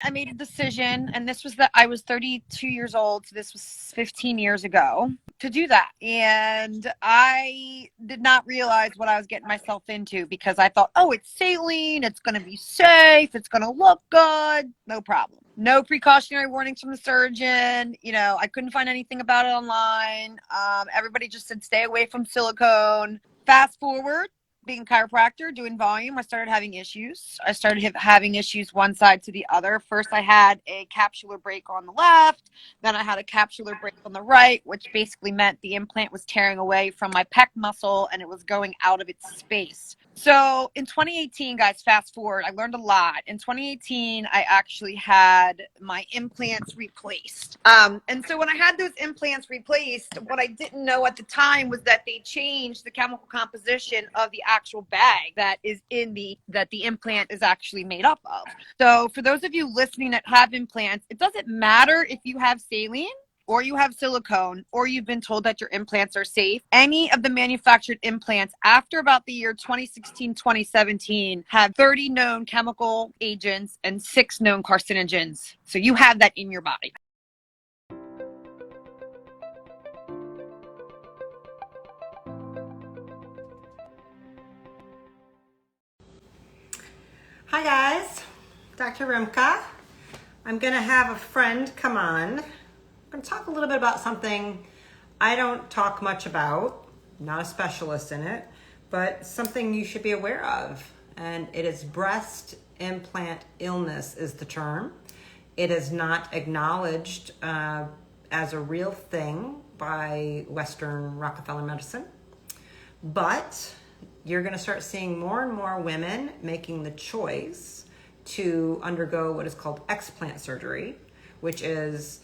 I made a decision, and this was that I was 32 years old, so this was 15 years ago, to do that. And I did not realize what I was getting myself into because I thought, oh, it's saline, it's going to be safe, it's going to look good, no problem. No precautionary warnings from the surgeon. I couldn't find anything about it online. Everybody just said stay away from silicone. Fast forward, being a chiropractor, doing volume, I started having issues. I started having issues one side to the other. First, I had a capsular break on the left. Then I had a capsular break on the right, which basically meant the implant was tearing away from my pec muscle and it was going out of its space. So in 2018, guys, fast forward, I learned a lot. In 2018, I actually had my implants replaced. And so when I had those implants replaced, what I didn't know at the time was that they changed the chemical composition of the actual bag that the implant is actually made up of. So for those of you listening that have implants, it doesn't matter if you have saline or you have silicone, or you've been told that your implants are safe. Any of the manufactured implants after about the year 2016, 2017 have 30 known chemical agents and 6 known carcinogens. So you have that in your body. Hi guys, Dr. Rimka. I'm going to have a friend come on. I'm going to talk a little bit about something I don't talk much about, not a specialist in it, but something you should be aware of. And it is breast implant illness is the term. It is not acknowledged as a real thing by Western Rockefeller medicine, but you're going to start seeing more and more women making the choice to undergo what is called explant surgery, which is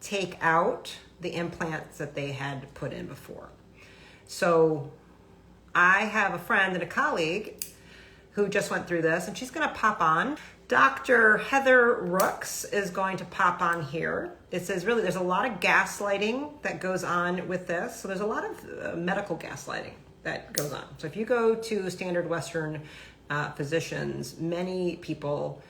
take out the implants that they had put in before. So I have a friend and a colleague who just went through this, and she's going to pop on. Dr. Heather Rooks is going to pop on here. It says really there's a lot of gaslighting that goes on with this. So there's a lot of medical gaslighting that goes on. So if you go to standard Western physicians, many people,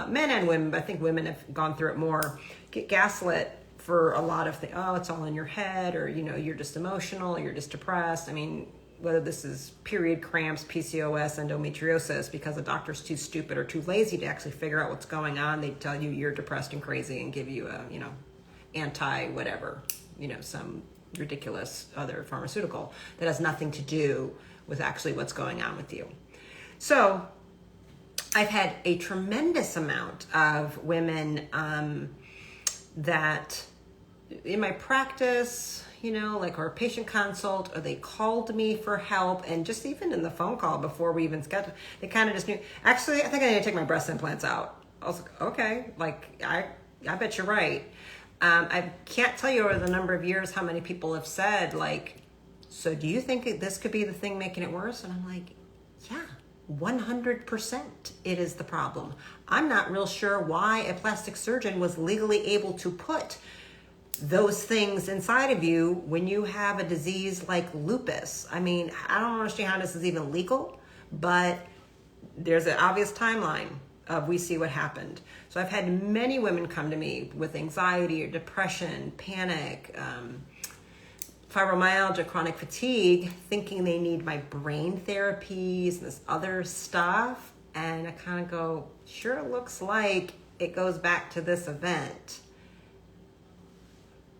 men and women, but I think women have gone through it more, get gaslit for a lot of things. Oh, it's all in your head, or you're just emotional, you're just depressed. I mean, whether this is period cramps, PCOS, endometriosis, because the doctor's too stupid or too lazy to actually figure out what's going on, they tell you you're depressed and crazy and give you a, anti whatever, some ridiculous other pharmaceutical that has nothing to do with actually what's going on with you. So I've had a tremendous amount of women that in my practice, or a patient consult, or they called me for help, and just even in the phone call before we even scheduled, they kind of just knew, actually, I think I need to take my breast implants out. I was like, okay, I bet you're right. I can't tell you over the number of years how many people have said, so do you think this could be the thing making it worse? And I'm like, yeah, 100% it is the problem. I'm not real sure why a plastic surgeon was legally able to put those things inside of you when you have a disease like lupus. I mean, I don't understand how this is even legal, but there's an obvious timeline of we see what happened. So I've had many women come to me with anxiety or depression, panic, fibromyalgia, chronic fatigue, thinking they need my brain therapies and this other stuff. And I kind of go, sure, it looks like it goes back to this event.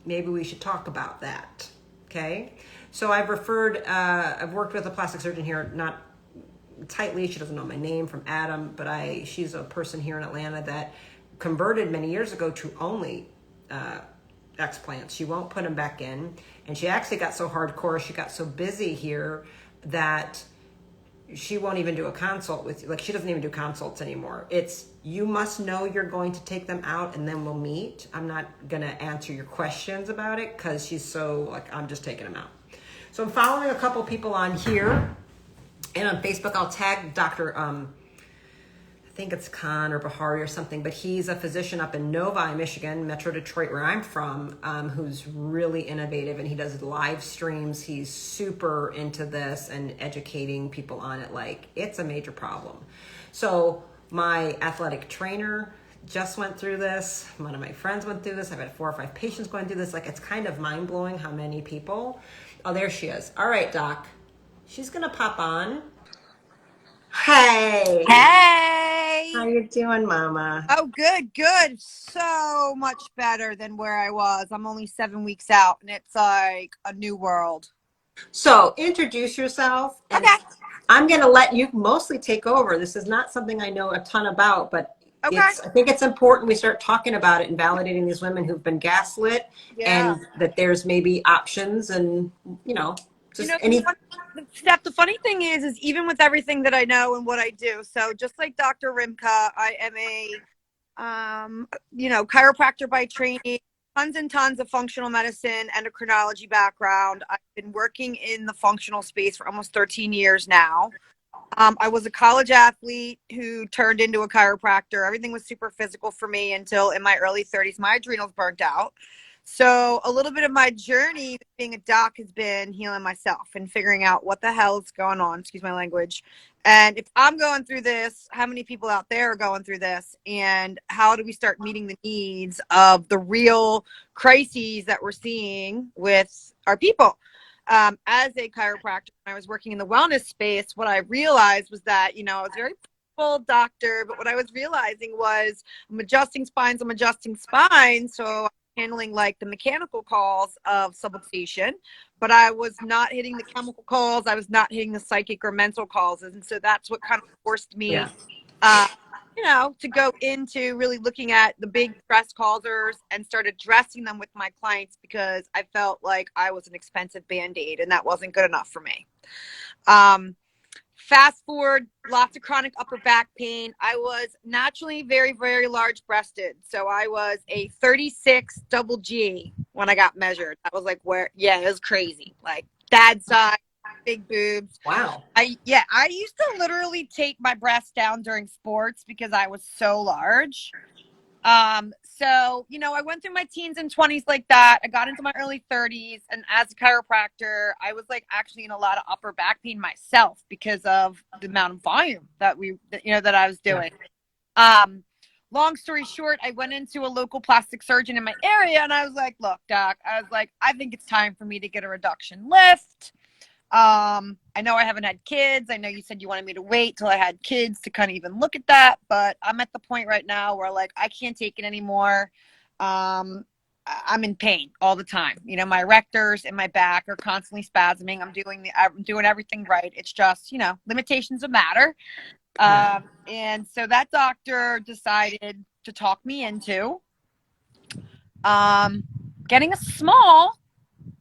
Maybe we should talk about that, okay? So I've worked with a plastic surgeon here, not tightly, she doesn't know my name, from Adam, but she's a person here in Atlanta that converted many years ago to only explants. She won't put them back in. And she actually got so hardcore, she got so busy here that she won't even do a consult with you. She doesn't even do consults anymore. It's, you must know you're going to take them out and then we'll meet. I'm not going to answer your questions about it because she's so I'm just taking them out. So I'm following a couple people on here, and on Facebook I'll tag Dr. I think it's Khan or Bahari or something, but he's a physician up in Novi, Michigan, Metro Detroit, where I'm from, who's really innovative, and he does live streams. He's super into this and educating people on it. It's a major problem. So My athletic trainer just went through this. One of my friends went through this. I've had 4 or 5 patients going through this. Like, it's kind of mind-blowing how many people. Oh, there she is. All right, Doc. She's going to pop on. Hey. Hey. How you doing, Mama? Oh, good, good. So much better than where I was. I'm only 7 weeks out, and it's like a new world. So introduce yourself, and Okay. I'm going to let you mostly take over. This is not something I know a ton about, but Okay. I think it's important we start talking about it and validating these women who've been gaslit, Yeah. and that there's maybe options, and just any. The funny thing is even with everything that I know and what I do, so just like Dr. Rimka, I am a chiropractor by training, tons and tons of functional medicine, endocrinology background. I've been working in the functional space for almost 13 years now. I was a college athlete who turned into a chiropractor. Everything was super physical for me until in my early 30s, my adrenals burnt out. So a little bit of my journey being a doc has been healing myself and figuring out what the hell is going on, excuse my language. And if I'm going through this, how many people out there are going through this? And how do we start meeting the needs of the real crises that we're seeing with our people? As a chiropractor, when I was working in the wellness space, what I realized was that, I was a very full doctor, but what I was realizing was I'm adjusting spines, so I'm handling like the mechanical calls of subluxation, but I was not hitting the chemical calls. I was not hitting the psychic or mental calls. And so that's what kind of forced me, uh, to go into really looking at the big stress causers and start addressing them with my clients, because I felt like I was an expensive Band-Aid and that wasn't good enough for me. Fast forward, lots of chronic upper back pain. I was naturally very, very large breasted. So I was a 36 double G when I got measured. That was like it was crazy. Like dad side, big boobs. Wow. I used to literally take my breasts down during sports because I was so large. I went through my teens and 20s like that. I got into my early 30s, and as a chiropractor, I was like actually in a lot of upper back pain myself because of the amount of volume that I was doing. Yeah. Long story short, I went into a local plastic surgeon in my area, and I was like, look, doc, I think it's time for me to get a reduction lift. I know I haven't had kids. I know you said you wanted me to wait till I had kids to kind of even look at that, but I'm at the point right now where like I can't take it anymore. I'm in pain all the time. My erectors and my back are constantly spasming. I'm doing everything right. It's just, limitations of matter. And so that doctor decided to talk me into getting a small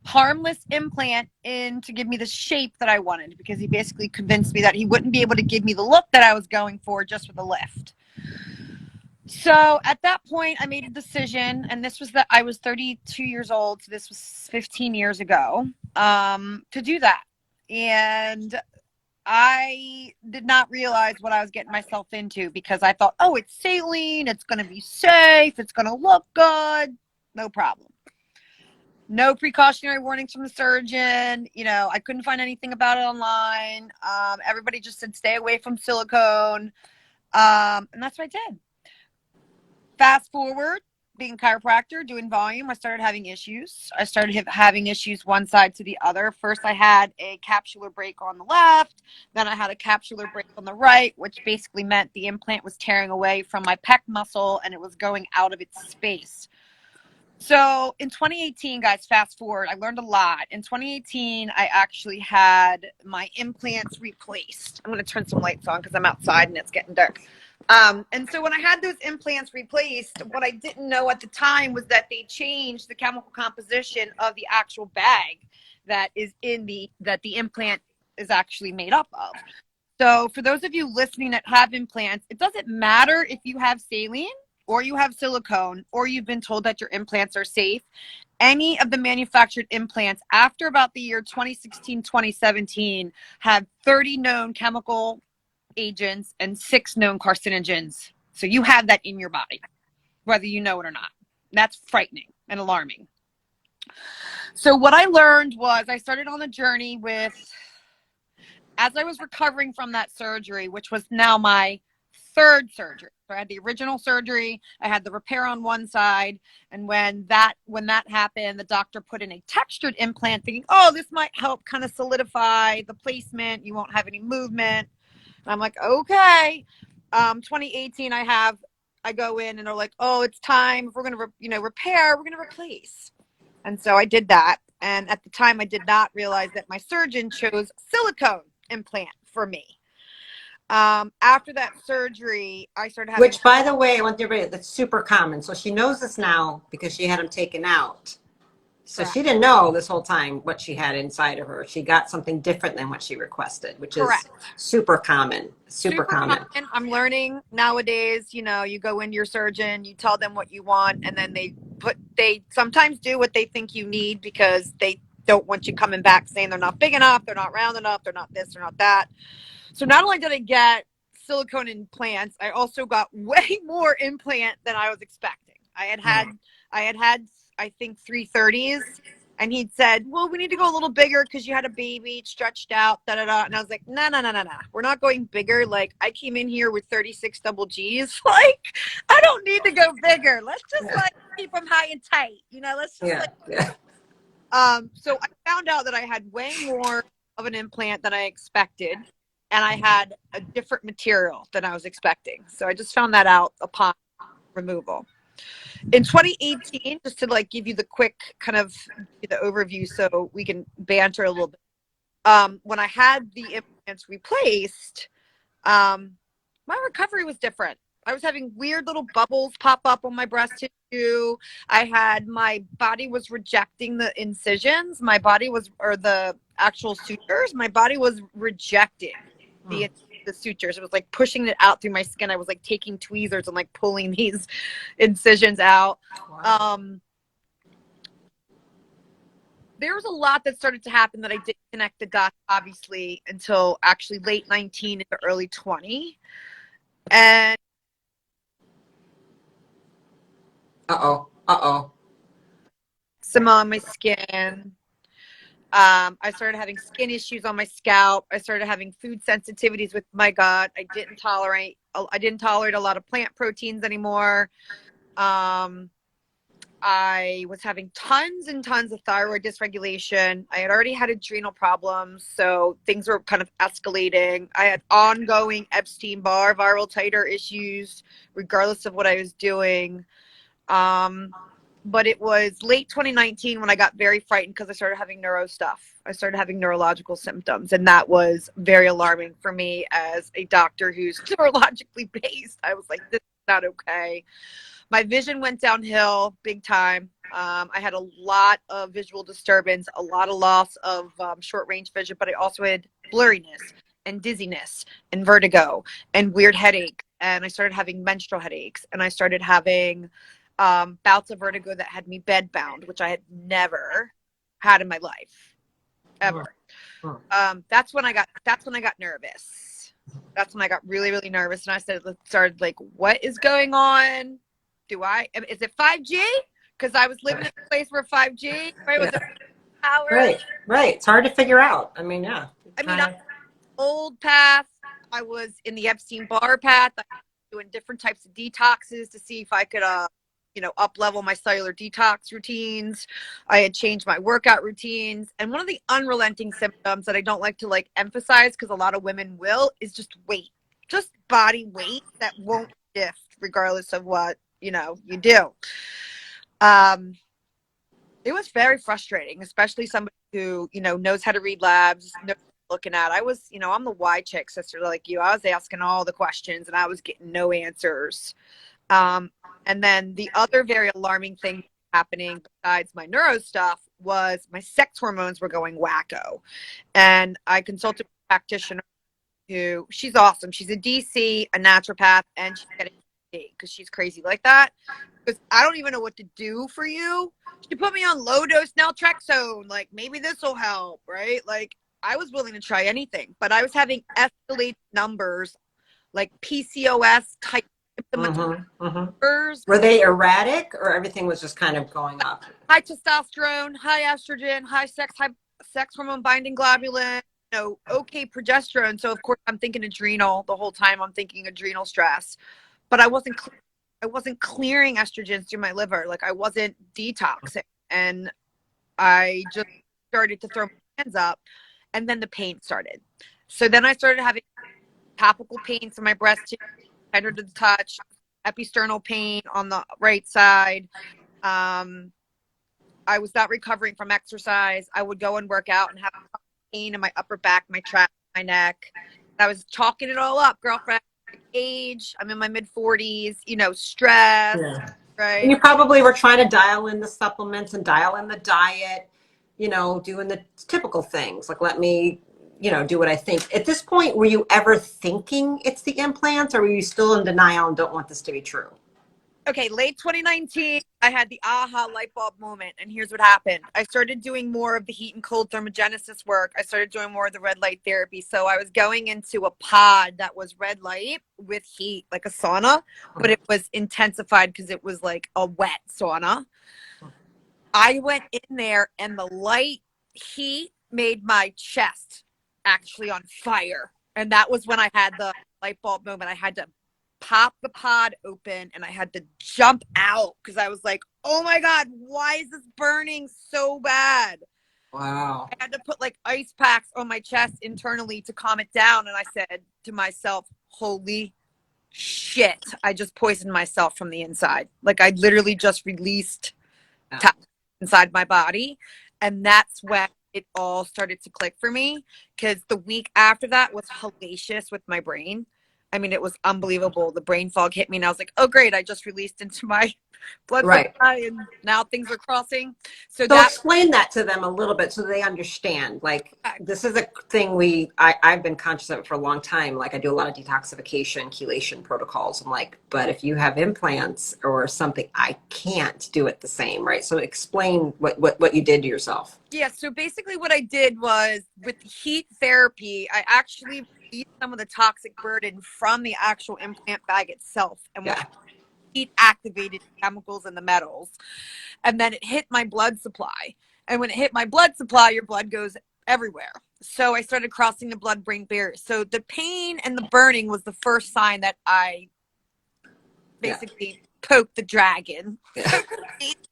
harmless implant in to give me the shape that I wanted, because he basically convinced me that he wouldn't be able to give me the look that I was going for just with a lift. So at that point, I made a decision, and I was 32 years old, so this was 15 years ago, to do that. And I did not realize what I was getting myself into, because I thought, oh, it's saline, it's going to be safe, it's going to look good, no problem. No precautionary warnings from the surgeon. I couldn't find anything about it online. Everybody just said, stay away from silicone. And that's what I did. Fast forward, being a chiropractor, doing volume, I started having issues. I started having issues one side to the other. First, I had a capsular break on the left. Then I had a capsular break on the right, which basically meant the implant was tearing away from my pec muscle and it was going out of its space. So in 2018, guys, fast forward, I learned a lot. In 2018, I actually had my implants replaced. I'm going to turn some lights on because I'm outside and it's getting dark. And so when I had those implants replaced, what I didn't know at the time was that they changed the chemical composition of the actual bag that the implant is actually made up of. So for those of you listening that have implants, it doesn't matter if you have saline or you have silicone, or you've been told that your implants are safe. Any of the manufactured implants after about the year 2016, 2017 have 30 known chemical agents and 6 known carcinogens. So you have that in your body, whether you know it or not. That's frightening and alarming. So what I learned was I started on a journey as I was recovering from that surgery, which was now my third surgery. So I had the original surgery, I had the repair on one side, and when that happened, the doctor put in a textured implant, thinking, oh, this might help kind of solidify the placement. You won't have any movement. And I'm like, okay. 2018, I go in and they're like, oh, it's time. If we're gonna repair, we're gonna replace. And so I did that. And at the time, I did not realize that my surgeon chose silicone implant for me. After that surgery, I started having. Which, by the way, I want everybody, that's super common. So she knows this now because she had them taken out. So Correct. she didn't know this whole time what she had inside of her. She got something different than what she requested, which Correct. is super common. Super common. I'm learning nowadays, you go into your surgeon, you tell them what you want, and then they sometimes do what they think you need because they don't want you coming back saying they're not big enough, they're not round enough, they're not this, they're not that. So not only did I get silicone implants, I also got way more implant than I was expecting. I had I think 330s, and he'd said, well, we need to go a little bigger because you had a baby, it's stretched out, da da da. And I was like, no, we're not going bigger. Like, I came in here with 36 double G's. Like, I don't need to go bigger. Let's just keep them high and tight. Let's just so I found out that I had way more of an implant than I expected, and I had a different material than I was expecting. So I just found that out upon removal. In 2018, just to give you the quick kind of the overview so we can banter a little bit. When I had the implants replaced, my recovery was different. I was having weird little bubbles pop up on my breast tissue. My body was rejecting the incisions. Or the actual sutures. My body was rejecting the sutures. It was like pushing it out through my skin. I was like taking tweezers and pulling these incisions out. Wow. There was a lot that started to happen that I didn't connect the dots, obviously, until actually late 19 into early 20. And eczema on my skin. I started having skin issues on my scalp. I started having food sensitivities with my gut. I didn't tolerate a lot of plant proteins anymore. I was having tons and tons of thyroid dysregulation. I had already had adrenal problems, so things were kind of escalating. I had ongoing Epstein-Barr viral titer issues, regardless of what I was doing. But it was late 2019 when I got very frightened because I started having neuro stuff. I started having neurological symptoms, and that was very alarming for me as a doctor who's neurologically based. I was like, this is not okay. My vision went downhill big time. I had a lot of visual disturbance, a lot of loss of short-range vision, but I also had blurriness and dizziness and vertigo and weird headache. And I started having menstrual headaches, and I started having bouts of vertigo that had me bedbound, which I had never had in my life, ever. That's when I got nervous. That's when I got really, really nervous, and I started what is going on? Is it 5G? Because I was living in a place where 5G, right? Was it power? Right. It's hard to figure out. I mean, old path. I was in the Epstein-Barr path. I was doing different types of detoxes to see if I could up-level my cellular detox routines. I had changed my workout routines. And one of the unrelenting symptoms that I don't like to emphasize, because a lot of women will, is just weight. Just body weight that won't shift regardless of what, you do. It was very frustrating, especially somebody who, knows how to read labs, knows what they're looking at. I was, I'm the why chick, sister, like you. I was asking all the questions and I was getting no answers. And then the other very alarming thing happening besides my neuro stuff was my sex hormones were going wacko. And I consulted with a practitioner who, she's awesome. She's a DC, a naturopath, and she's getting because she's crazy like that. Because I don't even know what to do for you. She put me on low dose naltrexone. Maybe this will help, right? I was willing to try anything, but I was having escalated numbers, PCOS type. Were they erratic, or everything was just kind of going up? High testosterone, high estrogen, high sex hormone binding globulin, okay progesterone. So of course I'm thinking adrenal the whole time. I'm thinking adrenal stress, but I wasn't clearing estrogens through my liver. Like I wasn't detoxing, and I just started to throw my hands up, and then the pain started. So then I started having topical pain to my breast, tender to the touch, episternal pain on the right side. I was not recovering from exercise. I would go and work out and have pain in my upper back, my trap, my neck. I was chalking it all up, girlfriend. Age, I'm in my mid 40s, stress, Yeah. And right? you probably were trying to dial in the supplements and dial in the diet, doing the typical things like let me, do what I think. At this point, were you ever thinking it's the implants, or were you still in denial and don't want this to be true? Okay, late 2019, I had the aha light bulb moment, and here's what happened. I started doing more of the heat and cold thermogenesis work. I started doing more of the red light therapy. So I was going into a pod that was red light with heat, like a sauna, but it was intensified because it was like a wet sauna. I went in there, and the light heat made my chest actually on fire. And that was when I had the light bulb moment. I had to pop the pod open, and I had to jump out because I was like, oh my God, why is this burning so bad? Wow. I had to put like ice packs on my chest internally to calm it down. And I said to myself, holy shit, I just poisoned myself from the inside. Like I literally just released toxins inside my body. And that's when it all started to click for me, because the week after that was hellacious with my brain. I mean, it was unbelievable. The brain fog hit me, and I was like, oh, great. I just released into my blood Right. supply, and now things are crossing. So So that, explain that to them a little bit so they understand. Like this is a thing I've been conscious of it for a long time. Like I do a lot of detoxification, chelation protocols. I'm like, but if you have implants or something, I can't do it the same, right? So explain what you did to yourself. yeah. So basically what I did was with the heat therapy, I actually released some of the toxic burden from the actual implant bag itself. And what Yeah. heat activated chemicals and the metals. And then it hit my blood supply. And when it hit my blood supply, your blood goes everywhere. So I started crossing the blood-brain barrier. So the pain and the burning was the first sign that I basically poked the dragon. Yeah.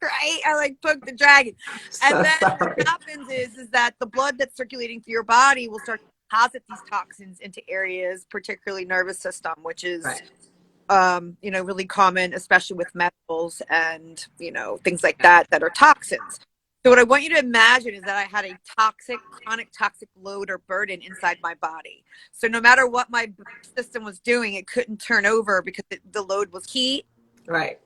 Right? I like poked the dragon. And So then sorry. what happens is that the blood that's circulating through your body will start to deposit these toxins into areas, particularly nervous system, which is Right. really common, especially with metals and, things like that are toxins. So what I want you to imagine is that I had a chronic toxic load or burden inside my body. So no matter what my system was doing, it couldn't turn over because the load was heat. Right.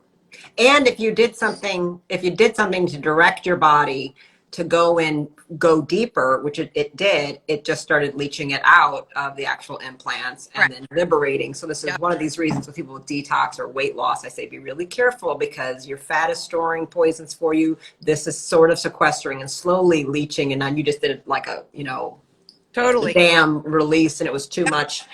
And if you did something to direct your body to go deeper, which it did, it just started leaching it out of the actual implants and then liberating. So this is one of these reasons with people with detox or weight loss, I say be really careful, because your fat is storing poisons for you. This is sort of sequestering and slowly leaching, and then you just did it like a Totally. dam release, and it was too much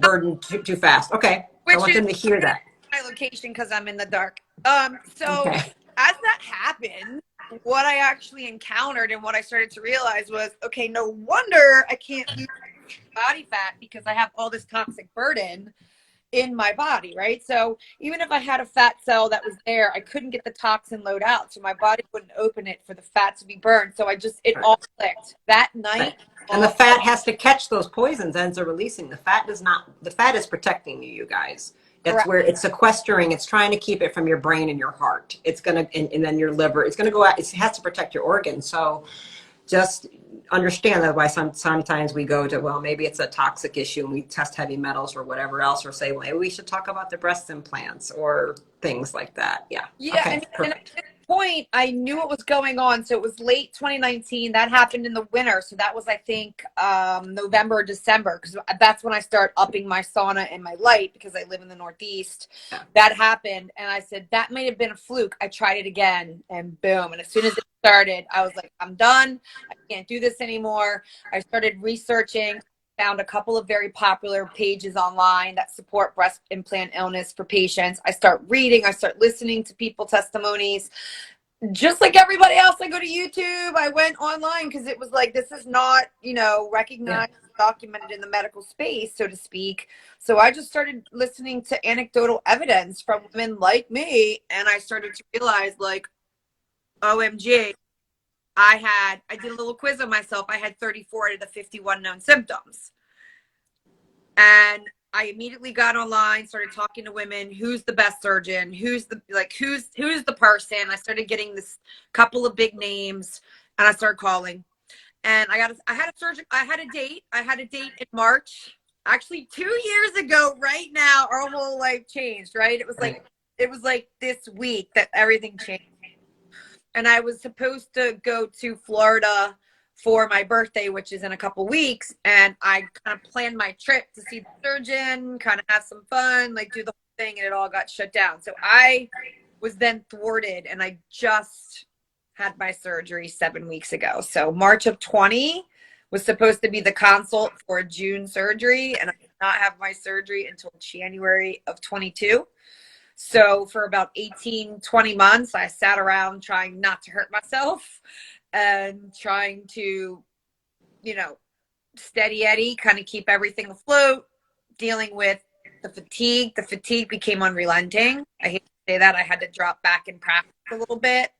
burden too fast. Okay. I Which want is them to hear that. my location because I'm in the dark. So Okay. as that happened, what I actually encountered and what I started to realize was, okay, no wonder I can't lose body fat because I have all this toxic burden in my body, right? So even if I had a fat cell that was there, I couldn't get the toxin load out. So my body wouldn't open it for the fat to be burned. So it all clicked that night. Right. And the fat has to catch those poisons as they're releasing. The fat does not. The fat is protecting you, you guys. That's Correct. where it's sequestering. It's trying to keep it from your brain and your heart. It's gonna, and then your liver. It's gonna go out. It has to protect your organs. So just understand that why sometimes we go to, well, maybe it's a toxic issue and we test heavy metals or whatever else, or say, well, maybe we should talk about the breast implants or things like that. Yeah. Yeah. Okay. And at this point, I knew what was going on. So it was late 2019. That happened in the winter. So that was, I think, November or December, because that's when I start upping my sauna and my light because I live in the Northeast. Yeah. That happened. And I said, that may have been a fluke. I tried it again, and boom. And as soon as it started, I was like, I'm done. I can't do this anymore. I started researching, found a couple of very popular pages online that support breast implant illness for patients. I start reading, I start listening to people testimonies. just like everybody else, I go to YouTube. I went online because it was like, this is not, recognized, documented in the medical space, so to speak. So I just started listening to anecdotal evidence from women like me. And I started to realize, like, OMG, I did a little quiz on myself. I had 34 out of the 51 known symptoms. And I immediately got online, started talking to women. Who's the best surgeon? Who's the person? I started getting this couple of big names, and I started calling. And I had a date. I had a date in March, actually 2 years ago. Right now, our whole life changed. Right? It was like this week that everything changed. And I was supposed to go to Florida for my birthday, which is in a couple weeks. And I kind of planned my trip to see the surgeon, kind of have some fun, like do the whole thing, and it all got shut down. So I was then thwarted, and I just had my surgery 7 weeks ago. So March of 20 was supposed to be the consult for June surgery, and I did not have my surgery until January of 22. So for about 18, 20 months, I sat around trying not to hurt myself and trying to, steady Eddie, kind of keep everything afloat, dealing with the fatigue. The fatigue became unrelenting. I hate to say that. I had to drop back in practice a little bit.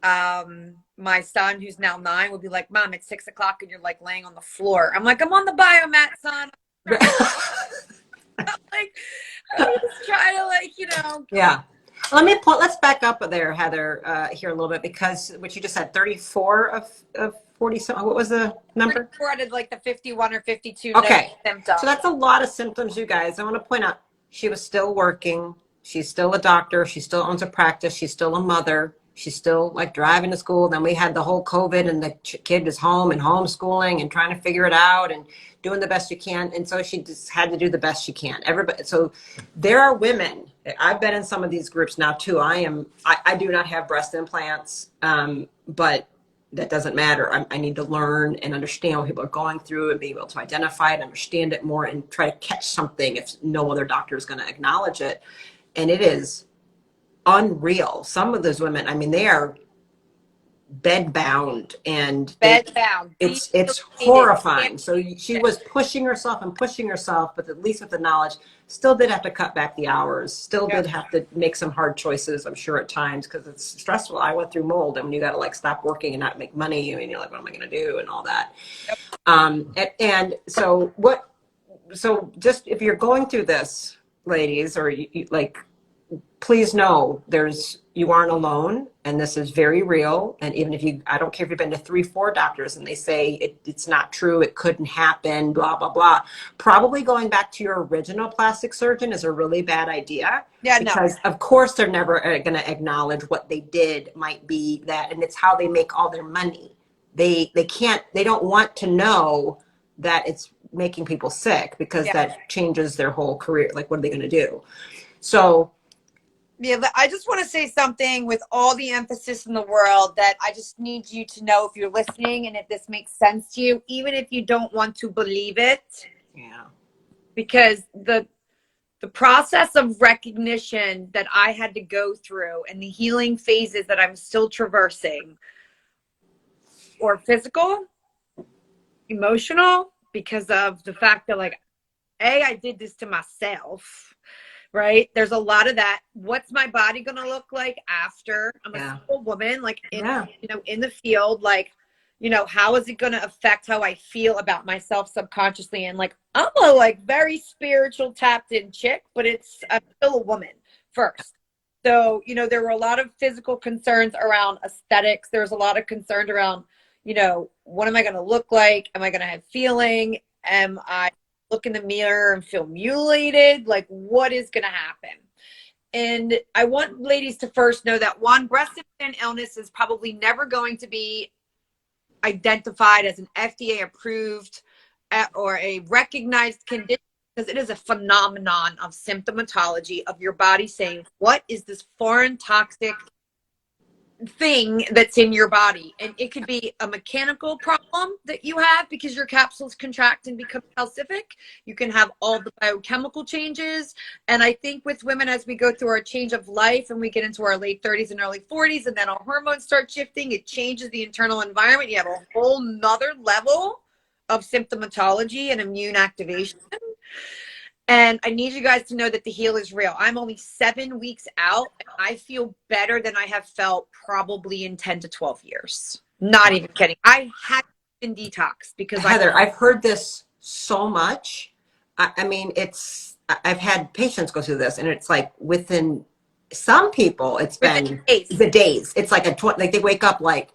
My son, who's now 9, would be like, Mom, it's 6 o'clock and you're like laying on the floor. I'm like, I'm on the biomat, son. Like, I'm just trying to, Yeah. Let's back up there, Heather, here a little bit, because what you just said, 34 of 40, so what was the number? 34 out of like the 51 or 52 Okay. symptoms. So that's a lot of symptoms, you guys. I want to point out, she was still working. She's still a doctor. She still owns a practice. She's still a mother. She's still like driving to school. Then we had the whole COVID, and the kid is home and homeschooling and trying to figure it out and doing the best you can. And so she just had to do the best she can. Everybody. So there are women. I've been in some of these groups now too. I do not have breast implants, but that doesn't matter. I need to learn and understand what people are going through and be able to identify it, understand it more, and try to catch something if no other doctor is going to acknowledge it. And it is unreal. Some of those women, I mean, they are bed bound, and it's horrifying. So she was pushing herself and pushing herself, but at least with the knowledge, still did have to cut back the hours, still did have to make some hard choices, I'm sure, at times, because it's stressful. I went through mold, and when you got to like stop working and not make money, I mean, you're like, what am I going to do, and all that. And so just if you're going through this, ladies, or you like, please know you aren't alone, and this is very real. And even if I don't care if you've been to 3-4 doctors and they say it's not true, it couldn't happen, blah, blah, blah. Probably going back to your original plastic surgeon is a really bad idea. Yeah, because of course they're never going to acknowledge what they did might be that, and it's how they make all their money. They don't want to know that it's making people sick, because that changes their whole career. Like, what are they going to do? So, yeah, I just want to say something with all the emphasis in the world, that I just need you to know, if you're listening and if this makes sense to you, even if you don't want to believe it. Yeah. Because the process of recognition that I had to go through, and the healing phases that I'm still traversing, or physical, emotional, because of the fact that, like, I did this to myself. Right? There's a lot of that. What's my body going to look like after? I'm a single woman, like, in the field, like, how is it going to affect how I feel about myself subconsciously? And like, I'm a like very spiritual, tapped in chick, but I'm still a woman first. So, there were a lot of physical concerns around aesthetics. There was a lot of concern around, what am I going to look like? Am I going to have feeling? Am I look in the mirror and feel mutilated? Like, what is going to happen? And I want ladies to first know that, one, breast implant illness is probably never going to be identified as an FDA approved or a recognized condition, because it is a phenomenon of symptomatology of your body saying, what is this foreign toxic thing that's in your body. And it could be a mechanical problem that you have because your capsules contract and become calcific. You can have all the biochemical changes. And I think with women, as we go through our change of life and we get into our late 30s and early 40s, and then our hormones start shifting, it changes the internal environment. You have a whole nother level of symptomatology and immune activation. And I need you guys to know that the heal is real. I'm only 7 weeks out, and I feel better than I have felt probably in 10 to 12 years. Not even kidding. I had been detox because Heather, I've heard this so much. I mean, I've had patients go through this, and it's like within some people, it's been the days. It's like like they wake up like,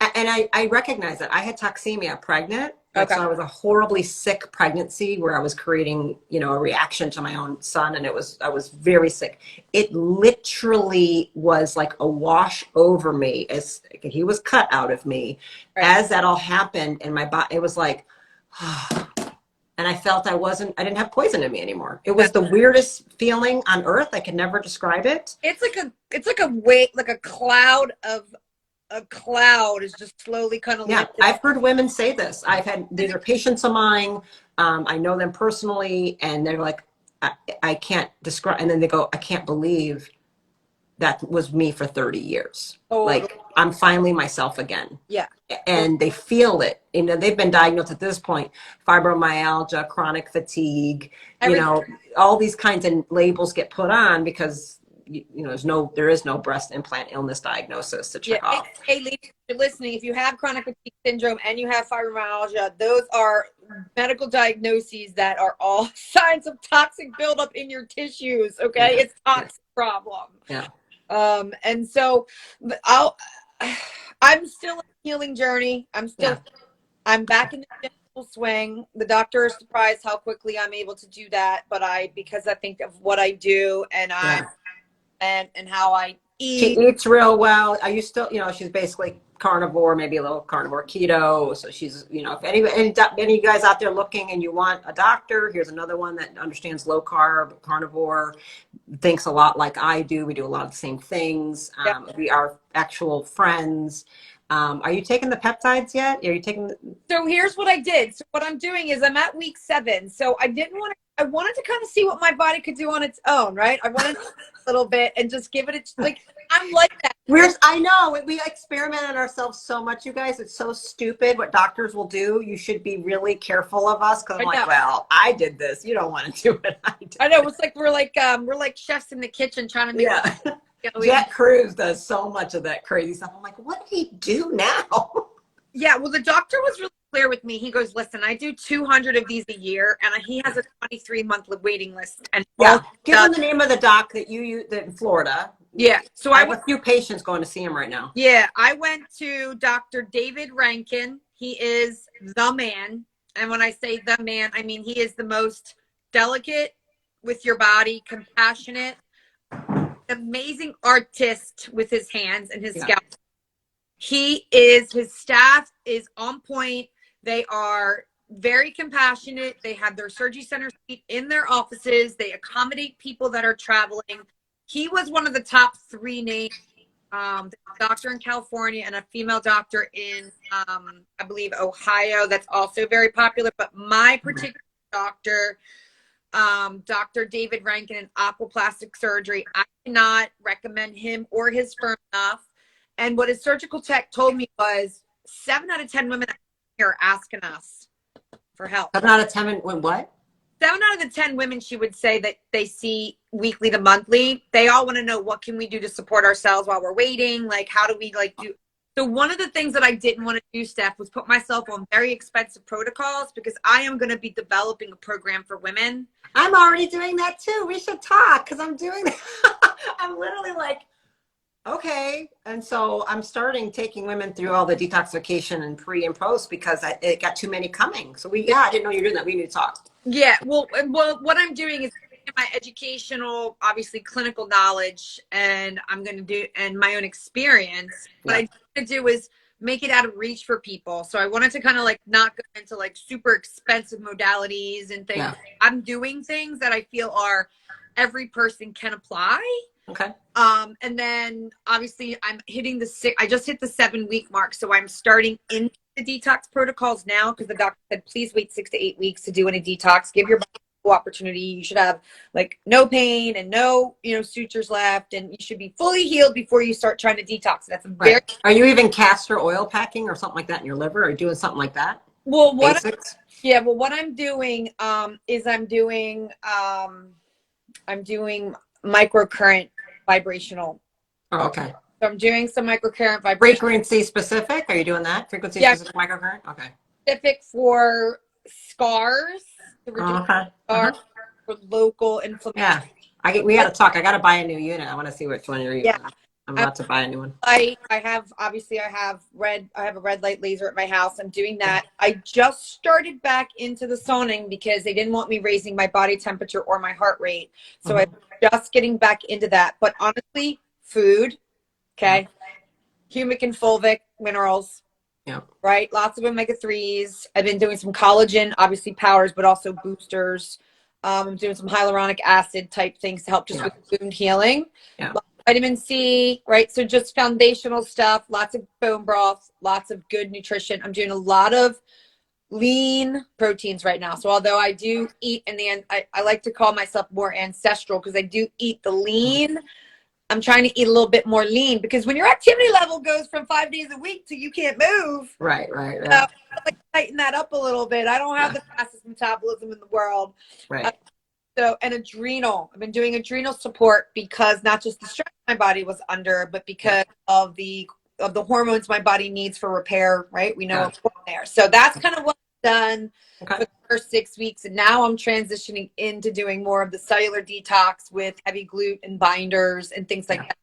and I recognize that I had toxemia pregnant. Like, so I was a horribly sick pregnancy where I was creating, you know, a reaction to my own son. And I was very sick. It literally was like a wash over me as he was cut out of me. Right. As that all happened and my body, it was like, and I felt I didn't have poison in me anymore. It was the weirdest feeling on earth. I can never describe it. It's like a weight, like a cloud is just slowly kind of lifted. I've heard women say this. These are patients of mine. I know them personally, and they're like, I can't describe. And then they go, I can't believe that was me for 30 years. Oh. Like, I'm finally myself again. Yeah. And they feel it. You know, they've been diagnosed at this point, fibromyalgia, chronic fatigue, you know, all these kinds of labels get put on because you know, there is no breast implant illness diagnosis to check off. Hey, ladies, if you're listening, if you have chronic fatigue syndrome and you have fibromyalgia, those are medical diagnoses that are all signs of toxic buildup in your tissues. Okay, it's a toxic problem. Yeah. And so I'm still in a healing journey. I'm back in the full swing. The doctor is surprised how quickly I'm able to do that, but because I think of what I do and and how I eat. She eats real well. Are you still, you know, she's basically carnivore, maybe a little carnivore keto. So she's, you know, if any of you guys out there looking and you want a doctor, here's another one that understands low carb, carnivore, thinks a lot like I do. We do a lot of the same things. We are actual friends. Are you taking the peptides yet? Are you taking So here's what I did. So what I'm doing is I'm at week 7. So I wanted to kind of see what my body could do on its own, right? I wanted a little bit and just give it I'm like that. I know we experiment on ourselves so much, you guys. It's so stupid what doctors will do. You should be really careful of us because I'm like, well, I did this. You don't want to do what I did. I know. It's like we're like chefs in the kitchen trying to make Jet Cruz does so much of that crazy stuff. I'm like, what did he do now? Yeah, well, the doctor was really clear with me. He goes, listen, I do 200 of these a year, and he has a 23-month waiting list. And give him the name of the doc that you use in Florida. Yeah, so I have a few patients going to see him right now. Yeah, I went to Dr. David Rankin. He is the man, and when I say the man, I mean he is the most delicate with your body, compassionate, amazing artist with his hands and his scalp. His staff is on point. They are very compassionate. They have their surgery center suite in their offices. They accommodate people that are traveling. He was one of the top 3 names, doctor in California and a female doctor in, I believe, Ohio. That's also very popular. But my particular doctor, Dr. David Rankin in aquaplastic surgery, I cannot recommend him or his firm enough. And what his surgical tech told me was 7 out of 10 women here are asking us for help. 7 out of 10 women what? 7 out of the 10 women, she would say, that they see weekly to monthly, they all want to know, what can we do to support ourselves while we're waiting? Like, how do we do? So one of the things that I didn't want to do, Steph, was put myself on very expensive protocols because I am going to be developing a program for women. I'm already doing that too. We should talk because I'm doing that. I'm literally like, okay. And so I'm taking women through all the detoxification and pre and post because it got too many coming. So I didn't know you were doing that. We need to talk. Yeah. Well, what I'm doing is my educational, obviously clinical knowledge, and I'm going to do, and my own experience. What I want to do is make it out of reach for people. So I wanted to kind of like not go into like super expensive modalities and things. Yeah. I'm doing things that I feel every person can apply. Okay. And then obviously I'm hitting I just hit the 7-week mark. So I'm starting into the detox protocols now because the doctor said, please wait 6 to 8 weeks to do any detox. Give your body a opportunity. You should have like no pain and no, sutures left. And you should be fully healed before you start trying to detox. That's a very, Are you even castor oil packing or something like that in your liver? Are you doing something like that? well, Basics? what I'm doing, is I'm doing microcurrent vibrational. Oh, okay. So I'm doing some microcurrent vibration. Frequency specific? Are you doing that? Frequency Yeah, specific microcurrent? Okay. specific for scars, to reduce Okay. scars, for local inflammation. Yeah. We got to talk. I got to buy a new unit. I want to see which one you're Yeah, using. I'm about to buy a new one. I have a red light laser at my house. I'm doing that. I just started back into the sauning because they didn't want me raising my body temperature or my heart rate. So I'm just getting back into that. But honestly, food, okay, humic and fulvic minerals. Yeah. Right. Lots of omega-3s. I've been doing some collagen, obviously powers, but also boosters. I'm doing some hyaluronic acid type things to help just with wound healing. Yeah. Vitamin C, right? So just foundational stuff, lots of bone broth, lots of good nutrition. I'm doing a lot of lean proteins right now. So although I do eat in the end, I like to call myself more ancestral because I do eat the lean. I'm trying to eat a little bit more lean because when your activity level goes from 5 days a week to you can't move. Right. I like to tighten that up a little bit. I don't have the fastest metabolism in the world. Right. And adrenal. I've been doing adrenal support because not just the stress my body was under, but because of the hormones my body needs for repair, right? We know what's there. So that's kind of what I've done for the first 6 weeks. And now I'm transitioning into doing more of the cellular detox with heavy glute and binders and things like that.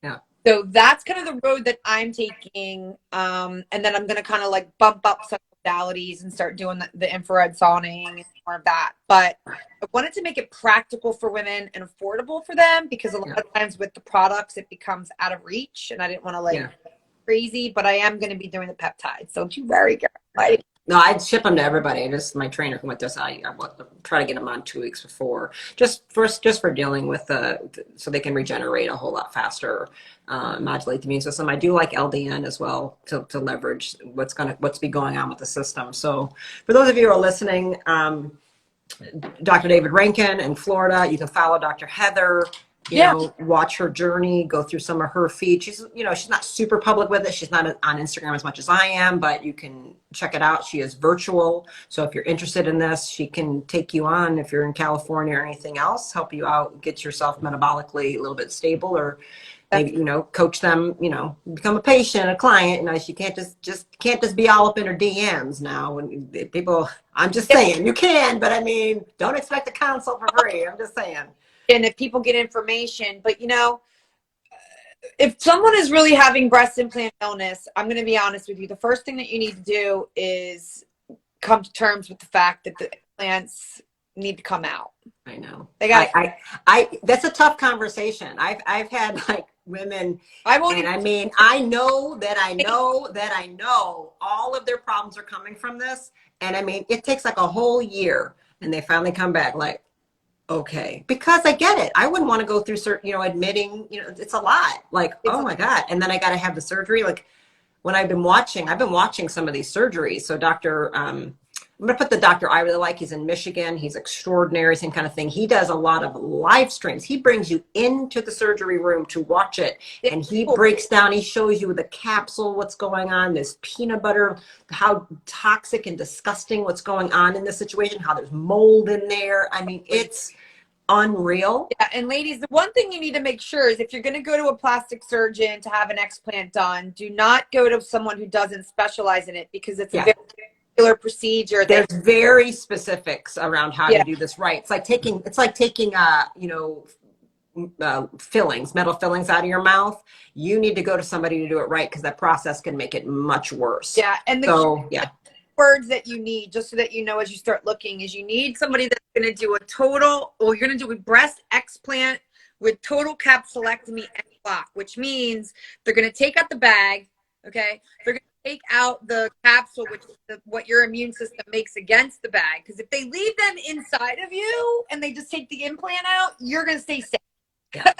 Yeah. So that's kind of the road that I'm taking. And then I'm going to kind of like bump up some modalities and start doing the infrared sauning and more of that. But I wanted to make it practical for women and affordable for them because a lot of times with the products, it becomes out of reach. And I didn't want to crazy, but I am going to be doing the peptides. So don't you worry, girl. Like, no, I'd ship them to everybody. Just my trainer who went this, I try to get them on 2 weeks before, just for dealing with so they can regenerate a whole lot faster, modulate the immune system. I do like LDN as well to leverage what's be going on with the system. So for those of you who are listening, Dr. David Rankin in Florida, you can follow Dr. Heather. You know, watch her journey, go through some of her feed. She's not super public with it. She's not on Instagram as much as I am, but you can check it out. She is virtual. So if you're interested in this, she can take you on if you're in California or anything else, help you out, get yourself metabolically a little bit stable, or maybe, coach them, become a patient, a client. She can't just be all up in her DMs now. When people, I'm just saying you can, but I mean, don't expect a consult for free. I'm just saying. And if people get information, but if someone is really having breast implant illness, I'm going to be honest with you. The first thing that you need to do is come to terms with the fact that the implants need to come out. I know. They got. That's a tough conversation. I've had like women, I know all of their problems are coming from this, and I mean, it takes like a whole year, and they finally come back like, okay, because I get it. I wouldn't want to go through admitting, it's a lot. Like, oh my God. And then I got to have the surgery. Like when I've been watching some of these surgeries. So I'm going to put the doctor I really like. He's in Michigan. He's extraordinary, same kind of thing. He does a lot of live streams. He brings you into the surgery room to watch it. And he breaks down, he shows you with the capsule, what's going on, this peanut butter, how toxic and disgusting what's going on in this situation, how there's mold in there. I mean, it's unreal. Yeah, and ladies, the one thing you need to make sure is if you're going to go to a plastic surgeon to have an explant done, do not go to someone who doesn't specialize in it because it's a very particular procedure. There's very specifics around how to do this right. It's like taking fillings, metal fillings out of your mouth. You need to go to somebody to do it right because that process can make it much worse. Yeah, and words that you need, just so that you know as you start looking, is you need somebody that's going to do you're going to do a breast explant with total capsulectomy and block, which means they're going to take out the bag, okay? They're going to take out the capsule, which is what your immune system makes against the bag. Because if they leave them inside of you and they just take the implant out, you're going to stay sick. Yeah.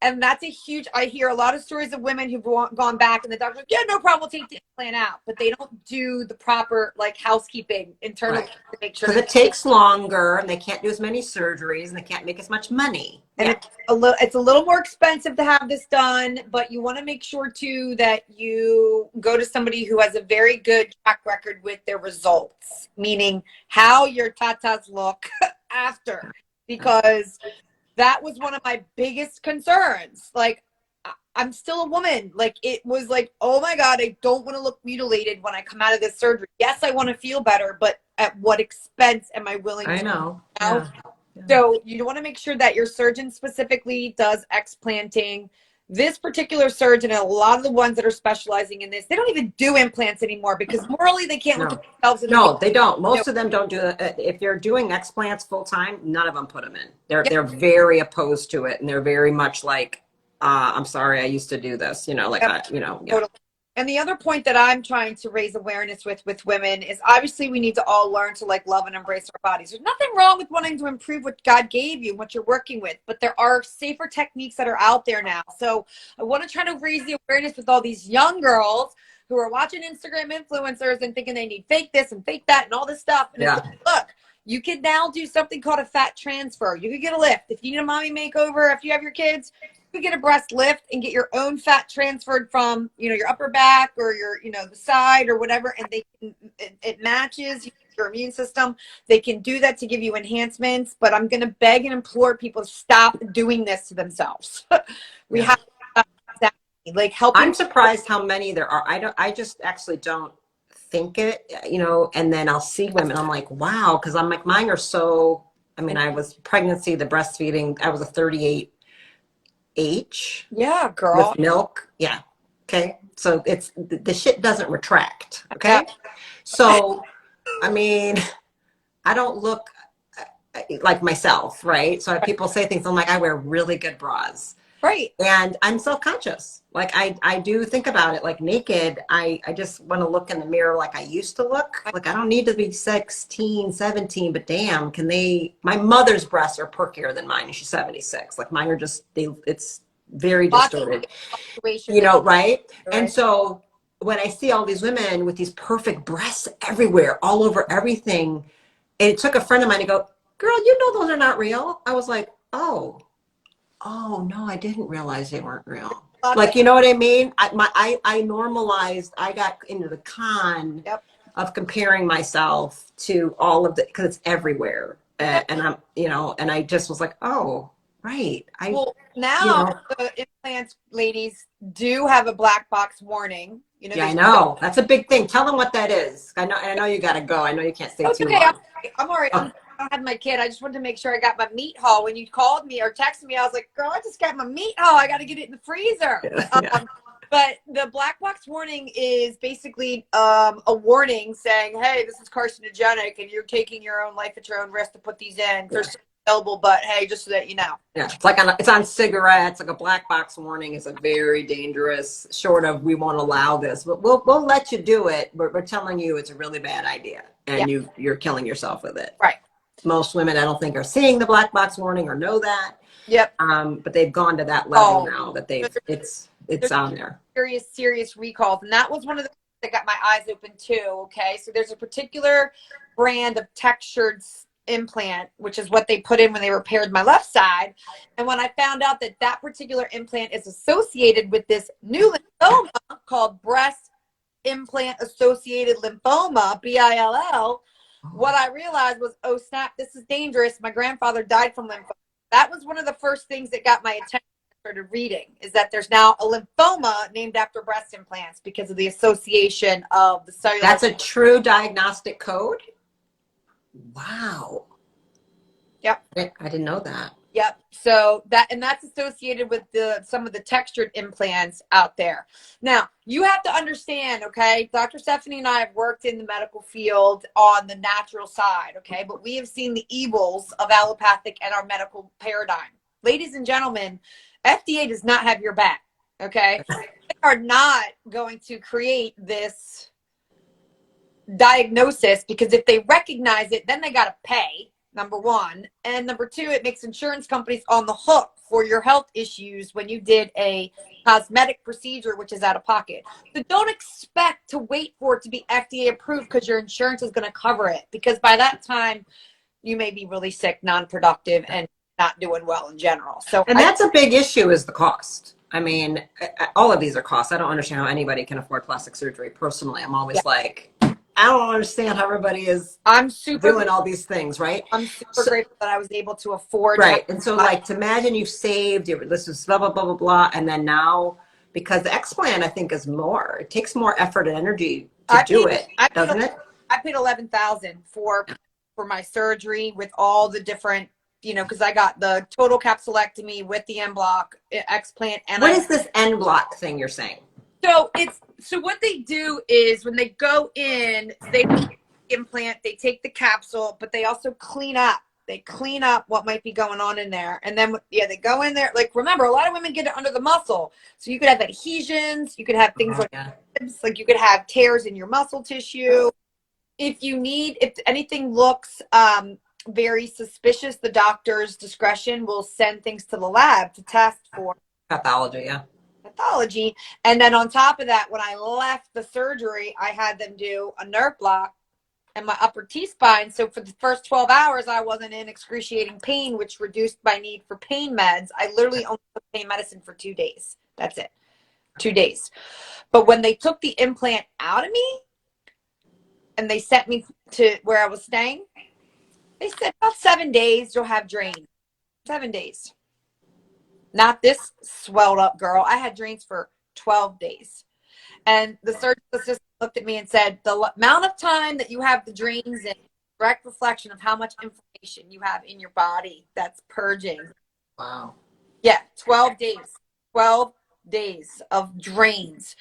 And that's a huge, I hear a lot of stories of women who've gone back and the doctor's like, yeah, no problem, we'll take the implant out. But they don't do the proper like housekeeping internally Right. to make sure Because that it takes longer and they can't do as many surgeries and they can't make as much money. and Yeah. it's a little more expensive to have this done, but you want to make sure too that you go to somebody who has a very good track record with their results, meaning how your tatas look after, because that was one of my biggest concerns. Like, I'm still a woman. Like, it was like, oh my God, I don't want to look mutilated when I come out of this surgery. Yes, I want to feel better, but at what expense am I willing I to know. now? Yeah. Yeah. So you want to make sure that your surgeon specifically does explanting. This particular surgeon and a lot of the ones that are specializing in this, they don't even do implants anymore because morally they can't look No. at themselves in the No, they don't. mirror. Most of them don't do it. If they're doing explants full time, none of them put them in. They're Yeah. they're very opposed to it, and they're very much like, I'm sorry, I used to do this. You know, like Yep. yeah. Totally. And the other point that I'm trying to raise awareness with women is obviously we need to all learn to like love and embrace our bodies. There's nothing wrong with wanting to improve what God gave you, what you're working with, but there are safer techniques that are out there now. So I want to try to raise the awareness with all these young girls who are watching Instagram influencers and thinking they need fake this and fake that and all this stuff. And it's Yeah. like, look, you can now do something called a fat transfer. You can get a lift. If you need a mommy makeover, if you have your kids, you get a breast lift and get your own fat transferred from, your upper back or your, the side or whatever. And it matches your immune system. They can do that to give you enhancements, but I'm going to beg and implore people to stop doing this to themselves. We have to stop like helping. I'm surprised how many there are. I just actually don't think it, and then I'll see women. I'm like, wow. Cause I'm like, mine are so, I was pregnancy, the breastfeeding, I was a 38H Yeah, girl. with milk. Yeah. Okay. So it's, the shit doesn't retract. Okay. Yeah. So, I don't look like myself. Right. So people say things, I'm like, I wear really good bras. Right. And I'm self-conscious. Like I do think about it, like naked. I just want to look in the mirror like I used to look. Like I don't need to be 16, 17, but damn, my mother's breasts are perkier than mine and she's 76. Like mine are just, it's very distorted, right? And so when I see all these women with these perfect breasts everywhere, all over everything, and it took a friend of mine to go, girl, those are not real. I was like, oh no, I didn't realize they weren't real. Like, you know what I mean? I normalized, I got into the con of comparing myself to all of because it's everywhere. And I'm, and I just was like, oh, right. Now the implants ladies do have a black box warning. I know. That's a big thing. Tell them what that is. I know you got to go. I know you can't stay too long. I'm all right. I don't have my kid. I just wanted to make sure I got my meat haul. When you called me or texted me, I was like, girl, I just got my meat haul. I got to get it in the freezer. Yeah. But the black box warning is basically a warning saying, hey, this is carcinogenic and you're taking your own life at your own risk to put these in. They're still available, but hey, just so that you know. Yeah, it's like it's on cigarettes. Like a black box warning is a very dangerous. Short of we won't allow this, but we'll let you do it. But we're telling you it's a really bad idea, and you're killing yourself with it. Right. Most women, I don't think, are seeing the black box warning or know that. Yep. But they've gone to that level now that it's on there. Serious recalls, and that was one of the things that got my eyes open too. Okay, so there's a particular brand of textured implant, which is what they put in when they repaired my left side. And when I found out that particular implant is associated with this new lymphoma called breast implant associated lymphoma, BILL, what I realized was, oh snap, this is dangerous. My grandfather died from lymphoma. That was one of the first things that got my attention. Started reading is that there's now a lymphoma named after breast implants because of the association of the cellular. That's a true diagnostic code. Wow. Yep. I didn't know that. Yep. So that's associated with some of the textured implants out there. Now you have to understand, okay, Dr. Stephanie and I have worked in the medical field on the natural side, okay, but we have seen the evils of allopathic and our medical paradigm. Ladies and gentlemen, FDA does not have your back, okay? They are not going to create this diagnosis because if they recognize it, then they got to pay, number one. And number two, it makes insurance companies on the hook for your health issues when you did a cosmetic procedure, which is out of pocket. So don't expect to wait for it to be FDA approved because your insurance is going to cover it. Because by that time, you may be really sick, non-productive, and not doing well in general. So And that's a big issue, is the cost. I mean, all of these are costs. I don't understand how anybody can afford plastic surgery. Personally, I'm always like, I don't understand how everybody is doing all these things, right? I'm super grateful that I was able to afford. Right. And so, like, to imagine you've saved, this is blah, blah, blah, blah, blah. And then now, because the explant, I think, is more. It takes more effort and energy to do it, doesn't it? I paid $11,000 for my surgery with all the different, you know, because I got the total capsulectomy with the en bloc explant. And what is this en bloc thing you're saying? So what they do is when they go in, they implant, they take the capsule, but they also clean up. They clean up what might be going on in there. And then, they go in there. Like, remember, a lot of women get it under the muscle. So you could have adhesions. You could have things like you could have tears in your muscle tissue. If anything looks very suspicious, the doctor's discretion will send things to the lab to test for pathology. And then on top of that, when I left the surgery, I had them do a nerve block in my upper T-spine. So for the first 12 hours, I wasn't in excruciating pain, which reduced my need for pain meds. I literally only took pain medicine for 2 days. That's it. 2 days. But when they took the implant out of me and they sent me to where I was staying, they said about 7 days you'll have drains. 7 days. Not this swelled up girl. I had drains for 12 days. And the surgeon assistant looked at me and said, the amount of time that you have the drains in, direct reflection of how much inflammation you have in your body that's purging. Wow. Yeah, 12 days. 12 days of drains.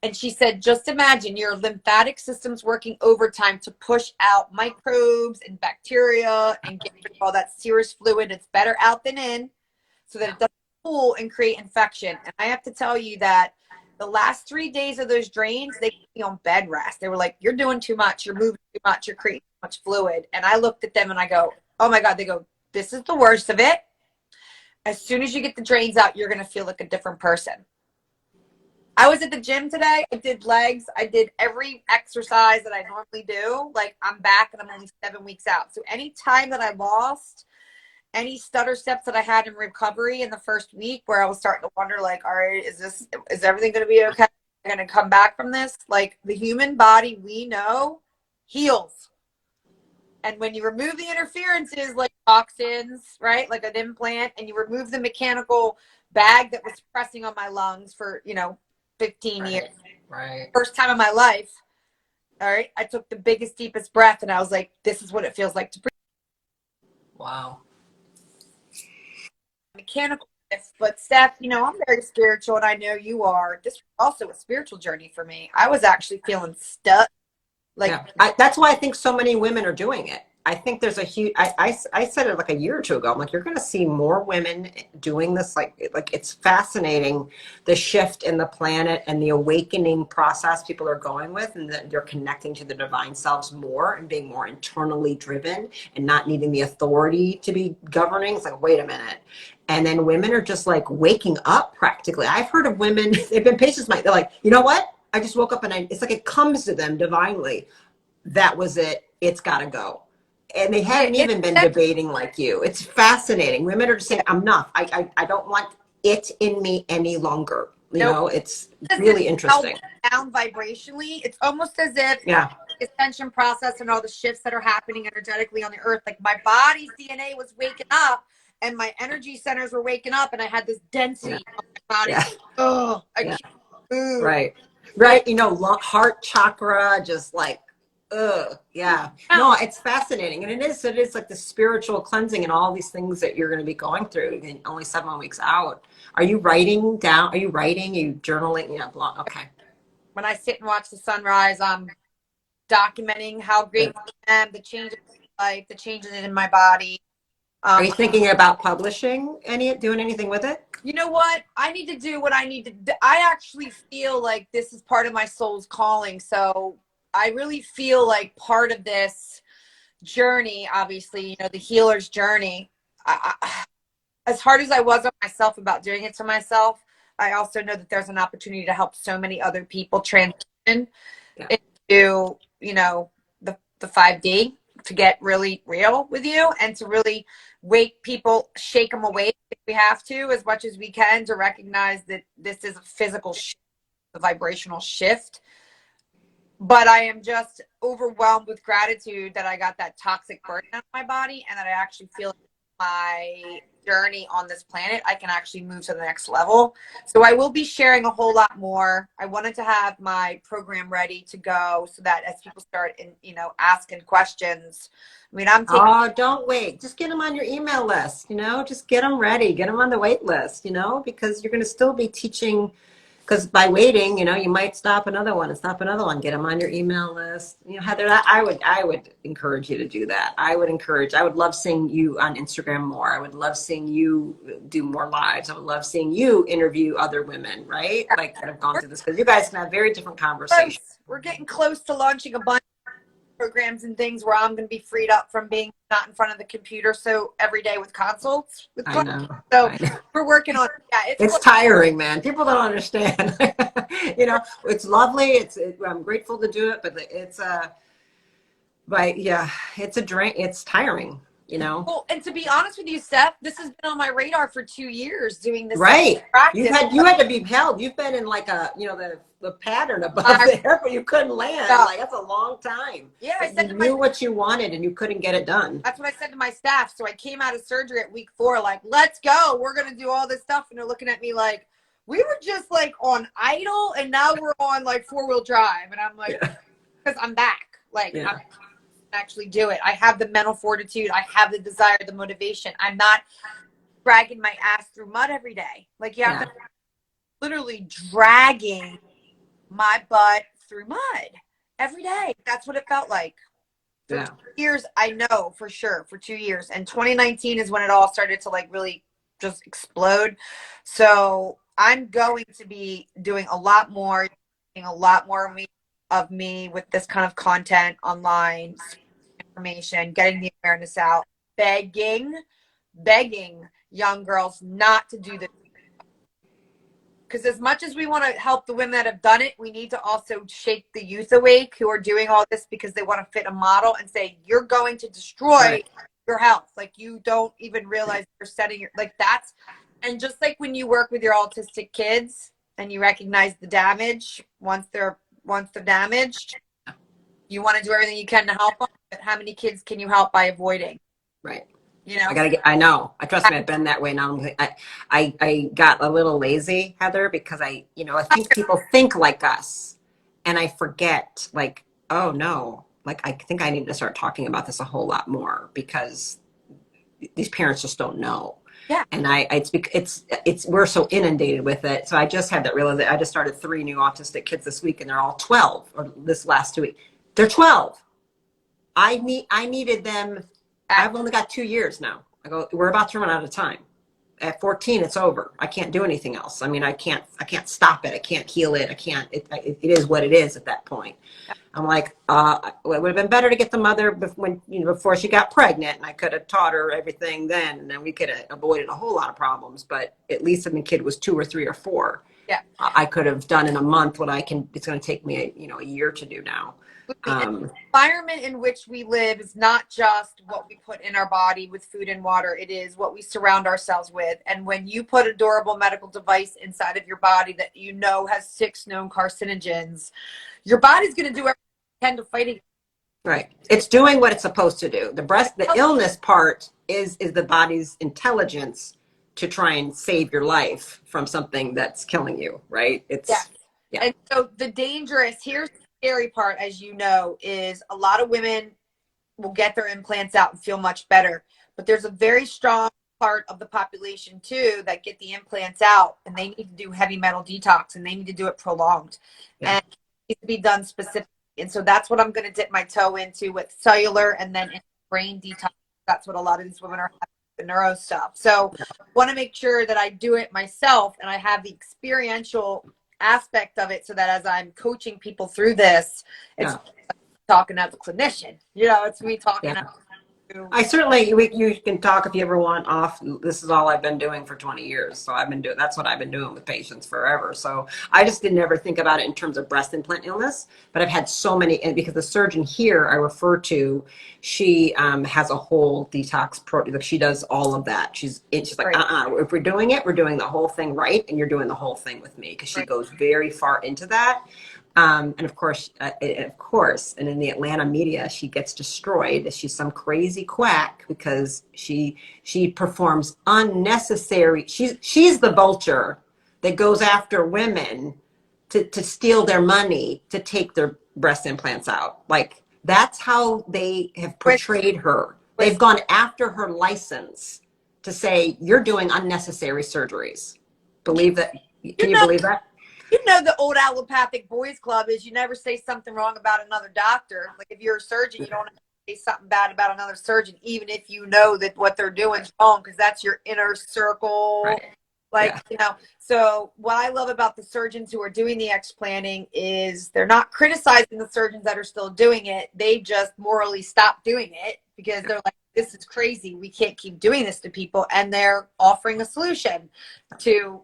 And she said, just imagine your lymphatic system's working overtime to push out microbes and bacteria and get rid of all that serous fluid. It's better out than in, so that it doesn't pool and create infection. And I have to tell you that the last 3 days of those drains, they put me on bed rest. They were like, you're doing too much. You're moving too much. You're creating too much fluid. And I looked at them and I go, oh my God. They go, this is the worst of it. As soon as you get the drains out, you're going to feel like a different person. I was at the gym today. I did legs. I did every exercise that I normally do. Like, I'm back and I'm only 7 weeks out. So any time that I lost, any stutter steps that I had in recovery in the first week where I was starting to wonder, like, all right, is everything going to be okay? Am I going to come back from this? Like, the human body, we know, heals. And when you remove the interferences like toxins, right, like an implant, and you remove the mechanical bag that was pressing on my lungs for, 15 years. Right. First time in my life, all right, I took the biggest, deepest breath, and I was like, this is what it feels like to breathe. Wow. Mechanical, but Steph, I'm very spiritual, and I know you are. This was also a spiritual journey for me. I was actually feeling stuck. That's why I think so many women are doing it. I think there's a huge, I said it like a year or two ago. I'm like, you're going to see more women doing this. Like it's fascinating, the shift in the planet and the awakening process people are going with, and that they're connecting to the divine selves more and being more internally driven and not needing the authority to be governing. It's like, wait a minute. And then women are just like waking up practically. I've heard of women, they've been patients, they're like, you know what? I just woke up and it's like it comes to them divinely. That was it. It's got to go. And they hadn't even been debating like you. It's fascinating. Women are just saying, I'm enough. I don't want it in me any longer. It's really interesting. Down vibrationally, it's almost as if ascension process and all the shifts that are happening energetically on the earth. Like my body's DNA was waking up and my energy centers were waking up, and I had this density on my body. Yeah. Oh, I can't move. Right. Heart chakra, just like, yeah. No, it's fascinating. And it is like the spiritual cleansing and all these things that you're going to be going through in only 7 weeks out. Are you writing down? Are you writing? Are you journaling? Yeah. Okay. When I sit and watch the sunrise, I'm documenting how grateful I am, the changes in life, the changes in my body. Are you thinking about publishing doing anything with it? You know what? I need to do what I need to do. I actually feel like this is part of my soul's calling. So I really feel like part of this journey, obviously, the healer's journey. as hard as I was on myself about doing it to myself, I also know that there's an opportunity to help so many other people transition into, you know, the 5D, to get really real with you and to really wake people, shake them awake if we have to, as much as we can, to recognize that this is a physical shift, a vibrational shift. But I am just overwhelmed with gratitude that I got that toxic burden out of my body, and that I actually feel like my journey on this planet, I can actually move to the next level. So I will be sharing a whole lot more. I wanted to have my program ready to go so that as people start, asking questions, I mean, I'm taking. Oh, don't wait. Just get them on your email list, just get them ready, get them on the wait list, because you're going to still be teaching. Because by waiting, you might stop another one and stop another one. Get them on your email list. Heather, I would encourage you to do that. I would love seeing you on Instagram more. I would love seeing you do more lives. I would love seeing you interview other women, right? Like that have gone through this, because you guys can have very different conversations. We're getting close to launching a bunch of programs and things where I'm going to be freed up from being not in front of the computer so every day with consults with clients. So we're working on it's tiring, man. People don't understand. It's lovely. I'm grateful to do it, but it's a drain. It's tiring, Well, and to be honest with you, Steph, this has been on my radar for 2 years doing this. Right. You had to be held. You've been in like the pattern above there, but you couldn't land. Like, that's a long time. Yeah, I said you knew what you wanted and you couldn't get it done. That's what I said to my staff. So I came out of surgery at week 4, like, let's go. We're going to do all this stuff. And they're looking at me like, we were just like on idle and now we're on like 4-wheel drive. And I'm like, because I'm back. Like, I'm actually do it. I have the mental fortitude. I have the desire, the motivation. I'm not dragging my ass through mud every day. Like, you have to literally dragging my butt through mud every day. That's what it felt like. For 2 years, I know for sure, for 2 years. And 2019 is when it all started to like really just explode. So I'm going to be doing a lot more of me with this kind of content online, information, getting the awareness out, begging young girls not to do this. Because as much as we want to help the women that have done it, we need to also shake the youth awake who are doing all this because they want to fit a model and say, you're going to destroy your health. Like, you don't even realize you're setting your, like, that's, and just like when you work with your autistic kids and you recognize the damage once they're damaged, you want to do everything you can to help them. But how many kids can you help by avoiding? Right. You know, I know. I trust me, I've been that way now. I got a little lazy, Heather, because I think people think like us, and I forget, like, oh no, like, I think I need to start talking about this a whole lot more because these parents just don't know. Yeah. And we're so inundated with it. So I just had that realization. I just started 3 new autistic kids this week, and they're all 12, or this last 2 weeks. They're 12. I needed them. I've only got 2 years now. I go, we're about to run out of time. At 14, it's over. I can't do anything else. I mean, I can't stop it. I can't heal it. It is what it is at that point. I'm like, it would have been better to get the mother before she got pregnant, and I could have taught her everything then, and then we could have avoided a whole lot of problems. But at least when the kid was 2 or 3 or 4, I could have done in a month what it's going to take me a year to do now. The environment in which we live is not just what we put in our body with food and water. It is what we surround ourselves with. And when you put a durable medical device inside of your body that has 6 known carcinogens, your body's going to do everything it can to fight it. Right. It's doing what it's supposed to do. The illness part is the body's intelligence to try and save your life from something that's killing you, right? And so here's the scary part, as you know, is a lot of women will get their implants out and feel much better. But there's a very strong part of the population too that get the implants out and they need to do heavy metal detox, and they need to do it prolonged. And it needs to be done specifically. And so that's what I'm going to dip my toe into with cellular and then brain detox. That's what a lot of these women are having, the neuro stuff. So I want to make sure that I do it myself and I have the experiential aspect of it so that as I'm coaching people through this, it's talking as a clinician. It's me talking. I certainly, you can talk if you ever want off. This is all I've been doing for 20 years. So that's what I've been doing with patients forever. So I just didn't ever think about it in terms of breast implant illness, but I've had so many, and because the surgeon here I refer to, she has a whole detox like she does all of that. She's like, if we're doing it, we're doing the whole thing right. And you're doing the whole thing with me, because she goes very far into that. And of course, and in the Atlanta media, she gets destroyed. She's some crazy quack because she performs unnecessary. She's the vulture that goes after women to steal their money to take their breast implants out. Like, that's how they have portrayed her. They've gone after her license to say, you're doing unnecessary surgeries. Believe that? Can you believe that? You know, the old allopathic boys club is you never say something wrong about another doctor. Like, if you're a surgeon, you don't say something bad about another surgeon, even if you know that what they're doing is wrong, because that's your inner circle. Right. Like, you know, so what I love about the surgeons who are doing the explanting is they're not criticizing the surgeons that are still doing it. They just morally stop doing it because they're like, this is crazy. We can't keep doing this to people. And they're offering a solution to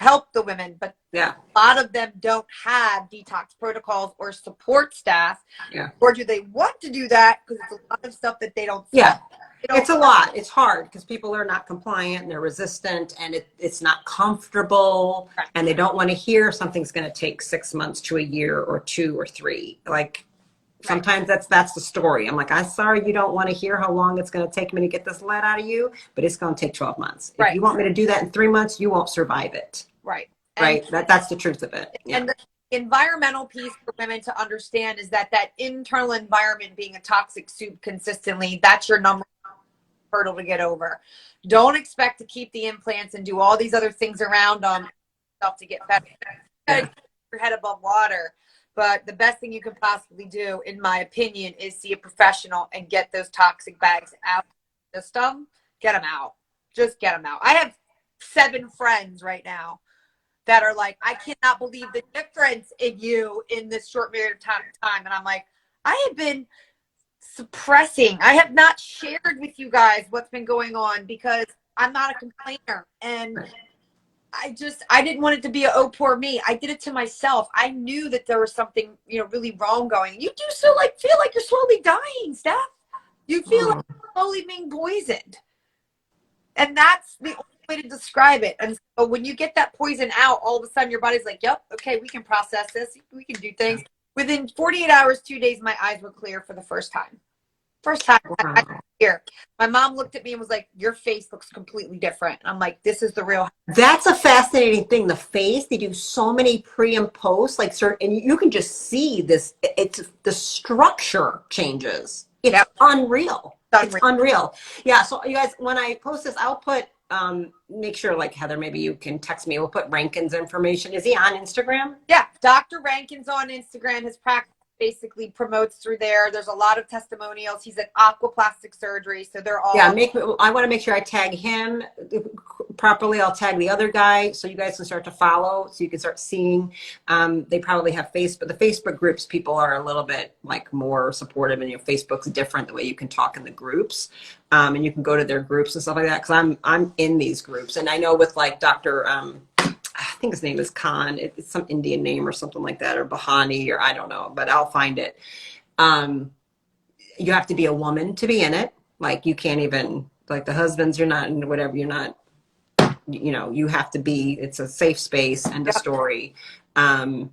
help the women, but a lot of them don't have detox protocols or support staff, or do they want to do that because it's a lot of stuff that they don't it's a lot. It's hard because people are not compliant and they're resistant, and it's not comfortable, and they don't want to hear something's going to take 6 months to a year or 2 or 3. Like, sometimes that's the story. I'm like, I'm sorry you don't want to hear how long it's going to take me to get this lead out of you, but it's going to take 12 months. If you want me to do that in 3 months, you won't survive it. Right. That's the truth of it. And the environmental piece for women to understand is that internal environment being a toxic soup consistently, that's your number one hurdle to get over. Don't expect to keep the implants and do all these other things around them to get better. Keep your head above water. But the best thing you can possibly do, in my opinion, is see a professional and get those toxic bags out of the system. Get them out. Just get them out. I have 7 friends right now that are like, I cannot believe the difference in you in this short period of time. And I'm like, I have been suppressing. I have not shared with you guys what's been going on because I'm not a complainer. And I didn't want it to be a, oh, poor me. I did it to myself. I knew that there was something, really wrong going. You do feel like you're slowly dying, Steph. You feel like you're slowly being poisoned. And that's the only way to describe it. And so when you get that poison out, all of a sudden your body's like, yep, okay, we can process this. We can do things. Within 48 hours, 2 days, my eyes were clear for the first time. I was here. My mom looked at me and was like, your face looks completely different. And I'm like, this is the real. That's a fascinating thing. The face, they do so many pre and post, like certain, and you can just see this. It's the structure changes. It's unreal. It's unreal. Yeah. So you guys, when I post this, I'll put, make sure, like, Heather, maybe you can text me. We'll put Rankin's information. Is he on Instagram? Yeah. Dr. Rankin's on Instagram. His practice basically promotes through there. There's a lot of testimonials. He's at aquaplastic surgery. So they're all. Yeah. I want to make sure I tag him properly. I'll tag the other guy so you guys can start to follow, so you can start seeing. They probably have Facebook. The Facebook groups, people are a little bit like more supportive, and Facebook's different the way you can talk in the groups. And you can go to their groups and stuff like that. Cause I'm in these groups, and I know with like Dr. I think his name is Khan. It's some Indian name or something like that, or Bahani, or I don't know, but I'll find it. You have to be a woman to be in it. Like, you can't even, like, the husbands, you're not, and whatever, you're not, you have to be, it's a safe space and a story. And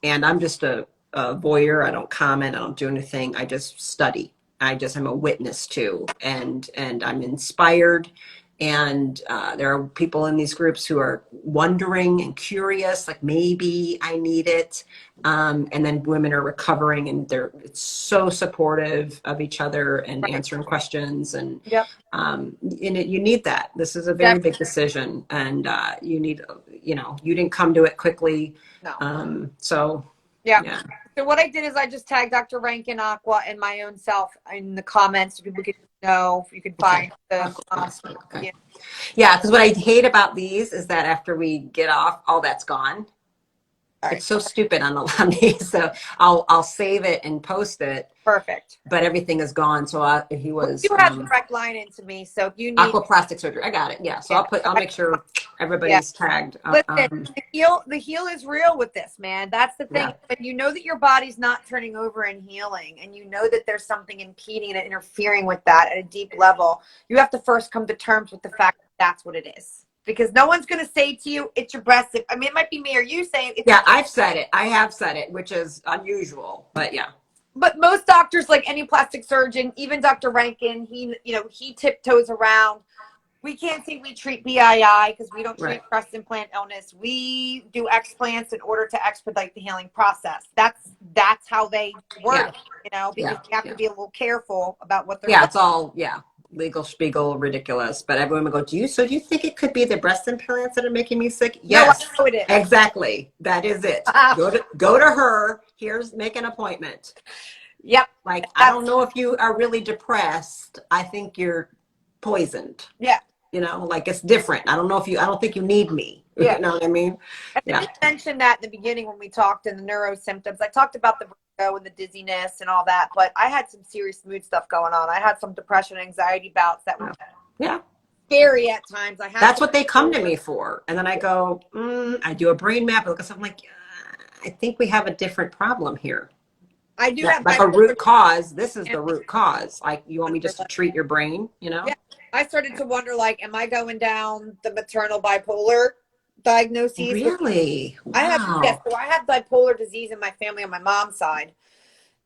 I'm just a voyeur. I don't comment. I don't do anything. I just study. I'm a witness to, and I'm inspired. And there are people in these groups who are wondering and curious, like, maybe I need it. And then women are recovering, and it's so supportive of each other and answering questions. And you need that. This is a very big decision, and you need, you didn't come to it quickly. No. So what I did is I just tagged Dr. Rankin Aqua and my own self in the comments so people could know if you could find the because what I hate about these is that after we get off, all that's gone. All right. It's so stupid on these. So I'll save it and post it, Perfect. but everything is gone. So he Well, was you have the direct line into me, so if you need, aquaplastic surgery. I got it. Yeah. So yeah, I'll make sure yeah. everybody's tagged. Listen, the heel is real with this, man. That's the thing. Yeah. When you know that your body's not turning over and healing, and you know that there's something impeding and interfering with that at a deep level, you have to first come to terms with the fact that that's what it is. Because no one's going to say to you, it's your breast. I mean, it might be me or you saying it's. Yeah, I've said it. I have said it, which is unusual, but yeah. But most doctors, like any plastic surgeon, even Dr. Rankin, he tiptoes around. We can't say we treat BII because we don't treat breast implant illness. We do explants in order to expedite the healing process. That's how they word it, because you have to be a little careful about what they're. Yeah, it's all legal spiegel ridiculous. But everyone would go, do you think it could be the breast implants that are making me sick? Yes, no, I know it is. Exactly. That is it. Go to her. Make an appointment. Yep. Like, I don't know if you are really depressed. I think you're poisoned. Yeah. Like, it's different. I don't think you need me. Yeah. You know what I mean? And you mentioned that in the beginning when we talked in the neuro symptoms. I talked about the vertigo and the dizziness and all that, but I had some serious mood stuff going on. I had some depression, anxiety bouts that were scary at times. That's what they come to me for. And then I go, I do a brain map. I look at something like, I think we have a different problem here. I do have like a root cause. This is the root cause. Like, you want me just to treat your brain, Yeah. I started to wonder, like, am I going down the maternal bipolar diagnoses? Really? Wow. I have bipolar disease in my family on my mom's side.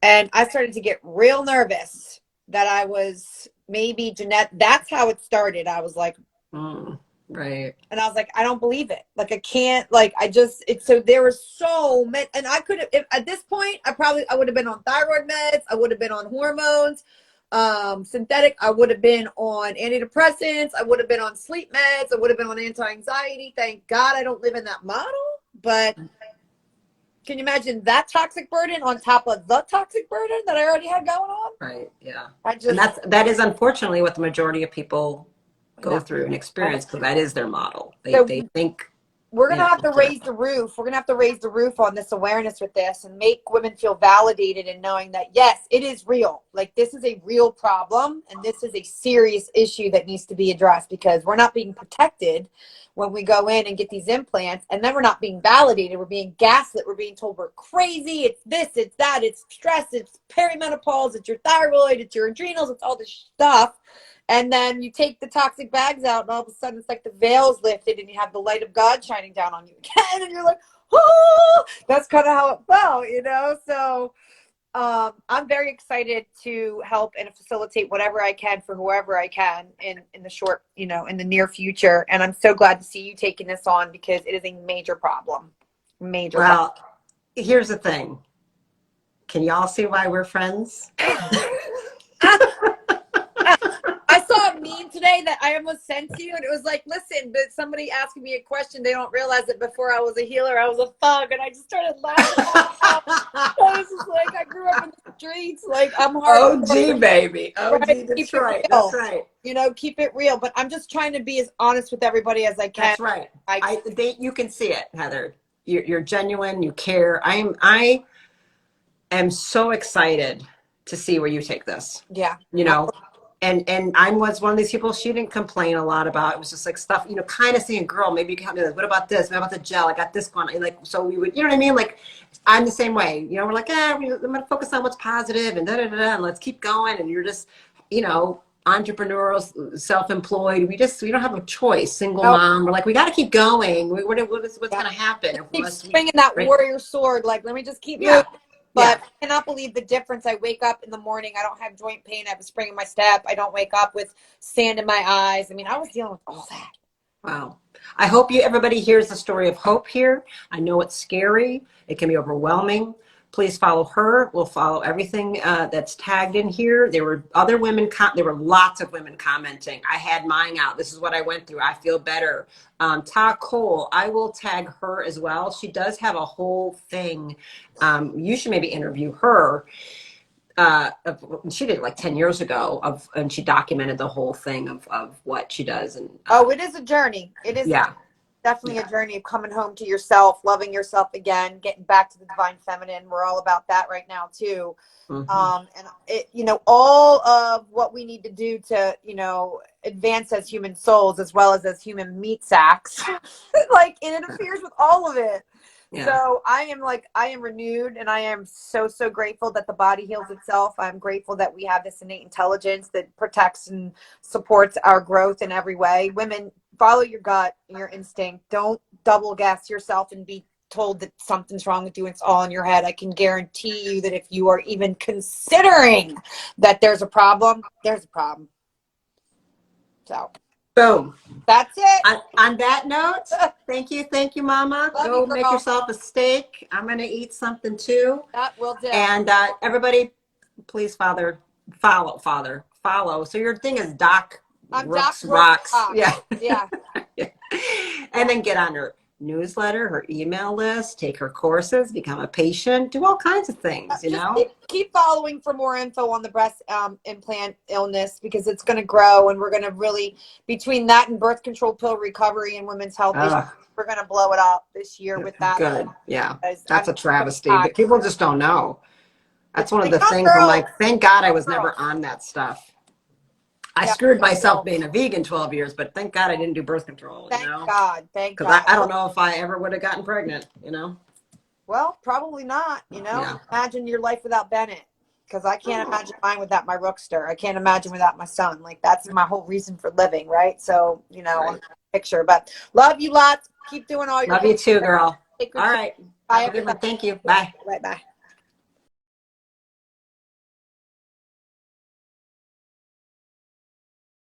And I started to get real nervous that I was maybe Jeanette. That's how it started. I was like, right. And I was like, I don't believe it. Like, I can't, so there was so many, and I could have, at this point, I would have been on thyroid meds. I would have been on hormones, synthetic. I would have been on antidepressants. I would have been on sleep meds. I would have been on anti-anxiety. Thank God I don't live in that model. But can you imagine that toxic burden on top of the toxic burden that I already had going on? Right. Yeah. And that is unfortunately what the majority of people go through and experience, because that is their model. They think we're going to have to raise the roof. We're going to have to raise the roof on this awareness with this and make women feel validated in knowing that, yes, it is real. Like, this is a real problem and this is a serious issue that needs to be addressed, because we're not being protected when we go in and get these implants, and then we're not being validated. We're being gaslit. We're being told we're crazy. It's this, it's that, it's stress, it's perimenopause, it's your thyroid, it's your adrenals, it's all this stuff. And then you take the toxic bags out, and all of a sudden it's like the veil's lifted and you have the light of God shining down on you again. And you're like, oh, that's kind of how it felt, So I'm very excited to help and facilitate whatever I can for whoever I can in the short, in the near future. And I'm so glad to see you taking this on, because it is a major problem. Well, here's the thing. Can y'all see why we're friends? I saw a meme today that I almost sent to you, and it was like, listen, but somebody asking me a question, they don't realize that before I was a healer, I was a thug, and I just started laughing. I was just like, I grew up in the streets, like, I'm hard. OG, baby. OG, that's right. That's right. Keep it real. But I'm just trying to be as honest with everybody as I can. That's right. You can see it, Heather. You're genuine. You care. I am so excited to see where you take this. Yeah. And I was one of these people she didn't complain a lot about. It was just like stuff, kind of saying, girl, maybe you can help me with, what about this? What about the gel? I got this one. So we would, you know what I mean? Like, I'm the same way. We're like, I'm going to focus on what's positive and da-da-da-da, and let's keep going. And you're just, entrepreneurial, self-employed. We don't have a choice. Single mom. We're like, we got to keep going. What's going to happen? Keep swinging that warrior sword. Like, let me just keep moving. But I cannot believe the difference. I wake up in the morning. I don't have joint pain. I have a spring in my step. I don't wake up with sand in my eyes. I mean, I was dealing with all that. Wow. I hope everybody hears the story of hope here. I know it's scary. It can be overwhelming. Please follow her. We'll follow everything that's tagged in here. There were other women. There were lots of women commenting. I had mine out. This is what I went through. I feel better. Ta Cole, I will tag her as well. She does have a whole thing. You should maybe interview her. She did it like 10 years ago and she documented the whole thing of what she does. And it is a journey. It is. Yeah. definitely a journey of coming home to yourself, loving yourself again, getting back to the divine feminine. We're all about that right now too. And it, you know, all of what we need to do to, you know, advance as human souls as well as human meat sacks, like it interferes with all of it. Yeah. So I am renewed, and I am so grateful that the body heals itself. I'm grateful that we have this innate intelligence that protects and supports our growth in every way. Women, follow your gut and your instinct. Don't double guess yourself and be told that something's wrong with you. It's all in your head. I can guarantee you that if you are even considering that there's a problem, there's a problem. So boom. That's it. On that note, thank you, Mama. Love Go you, make girl. yourself a steak. I'm gonna eat something too. That will do. And everybody, please, follow. So your thing is Doc Rooks Rocks. Yeah. Yeah. And then get on her newsletter, her email list, take her courses, become a patient, do all kinds of things, you know? Keep following for more info on the breast implant illness, because it's going to grow, and we're going to really, between that and birth control pill recovery and women's health issues, we're going to blow it up this year with that. Good. Yeah. That's a travesty, but people just don't know. That's one of the things I'm like, thank God I was never on that stuff. I screwed myself being a vegan 12 years, but thank God I didn't do birth control. Thank God. Because I don't know if I ever would have gotten pregnant, you know? Well, probably not, you know? Yeah. Imagine your life without Bennett, because I can't imagine mine without my Rookster. I can't imagine without my son. Like, that's my whole reason for living, right? So, you know, on the picture. But love you lots. Keep doing all your Love you too, girl. All right. Bye, everyone. Thank you. Bye. Bye.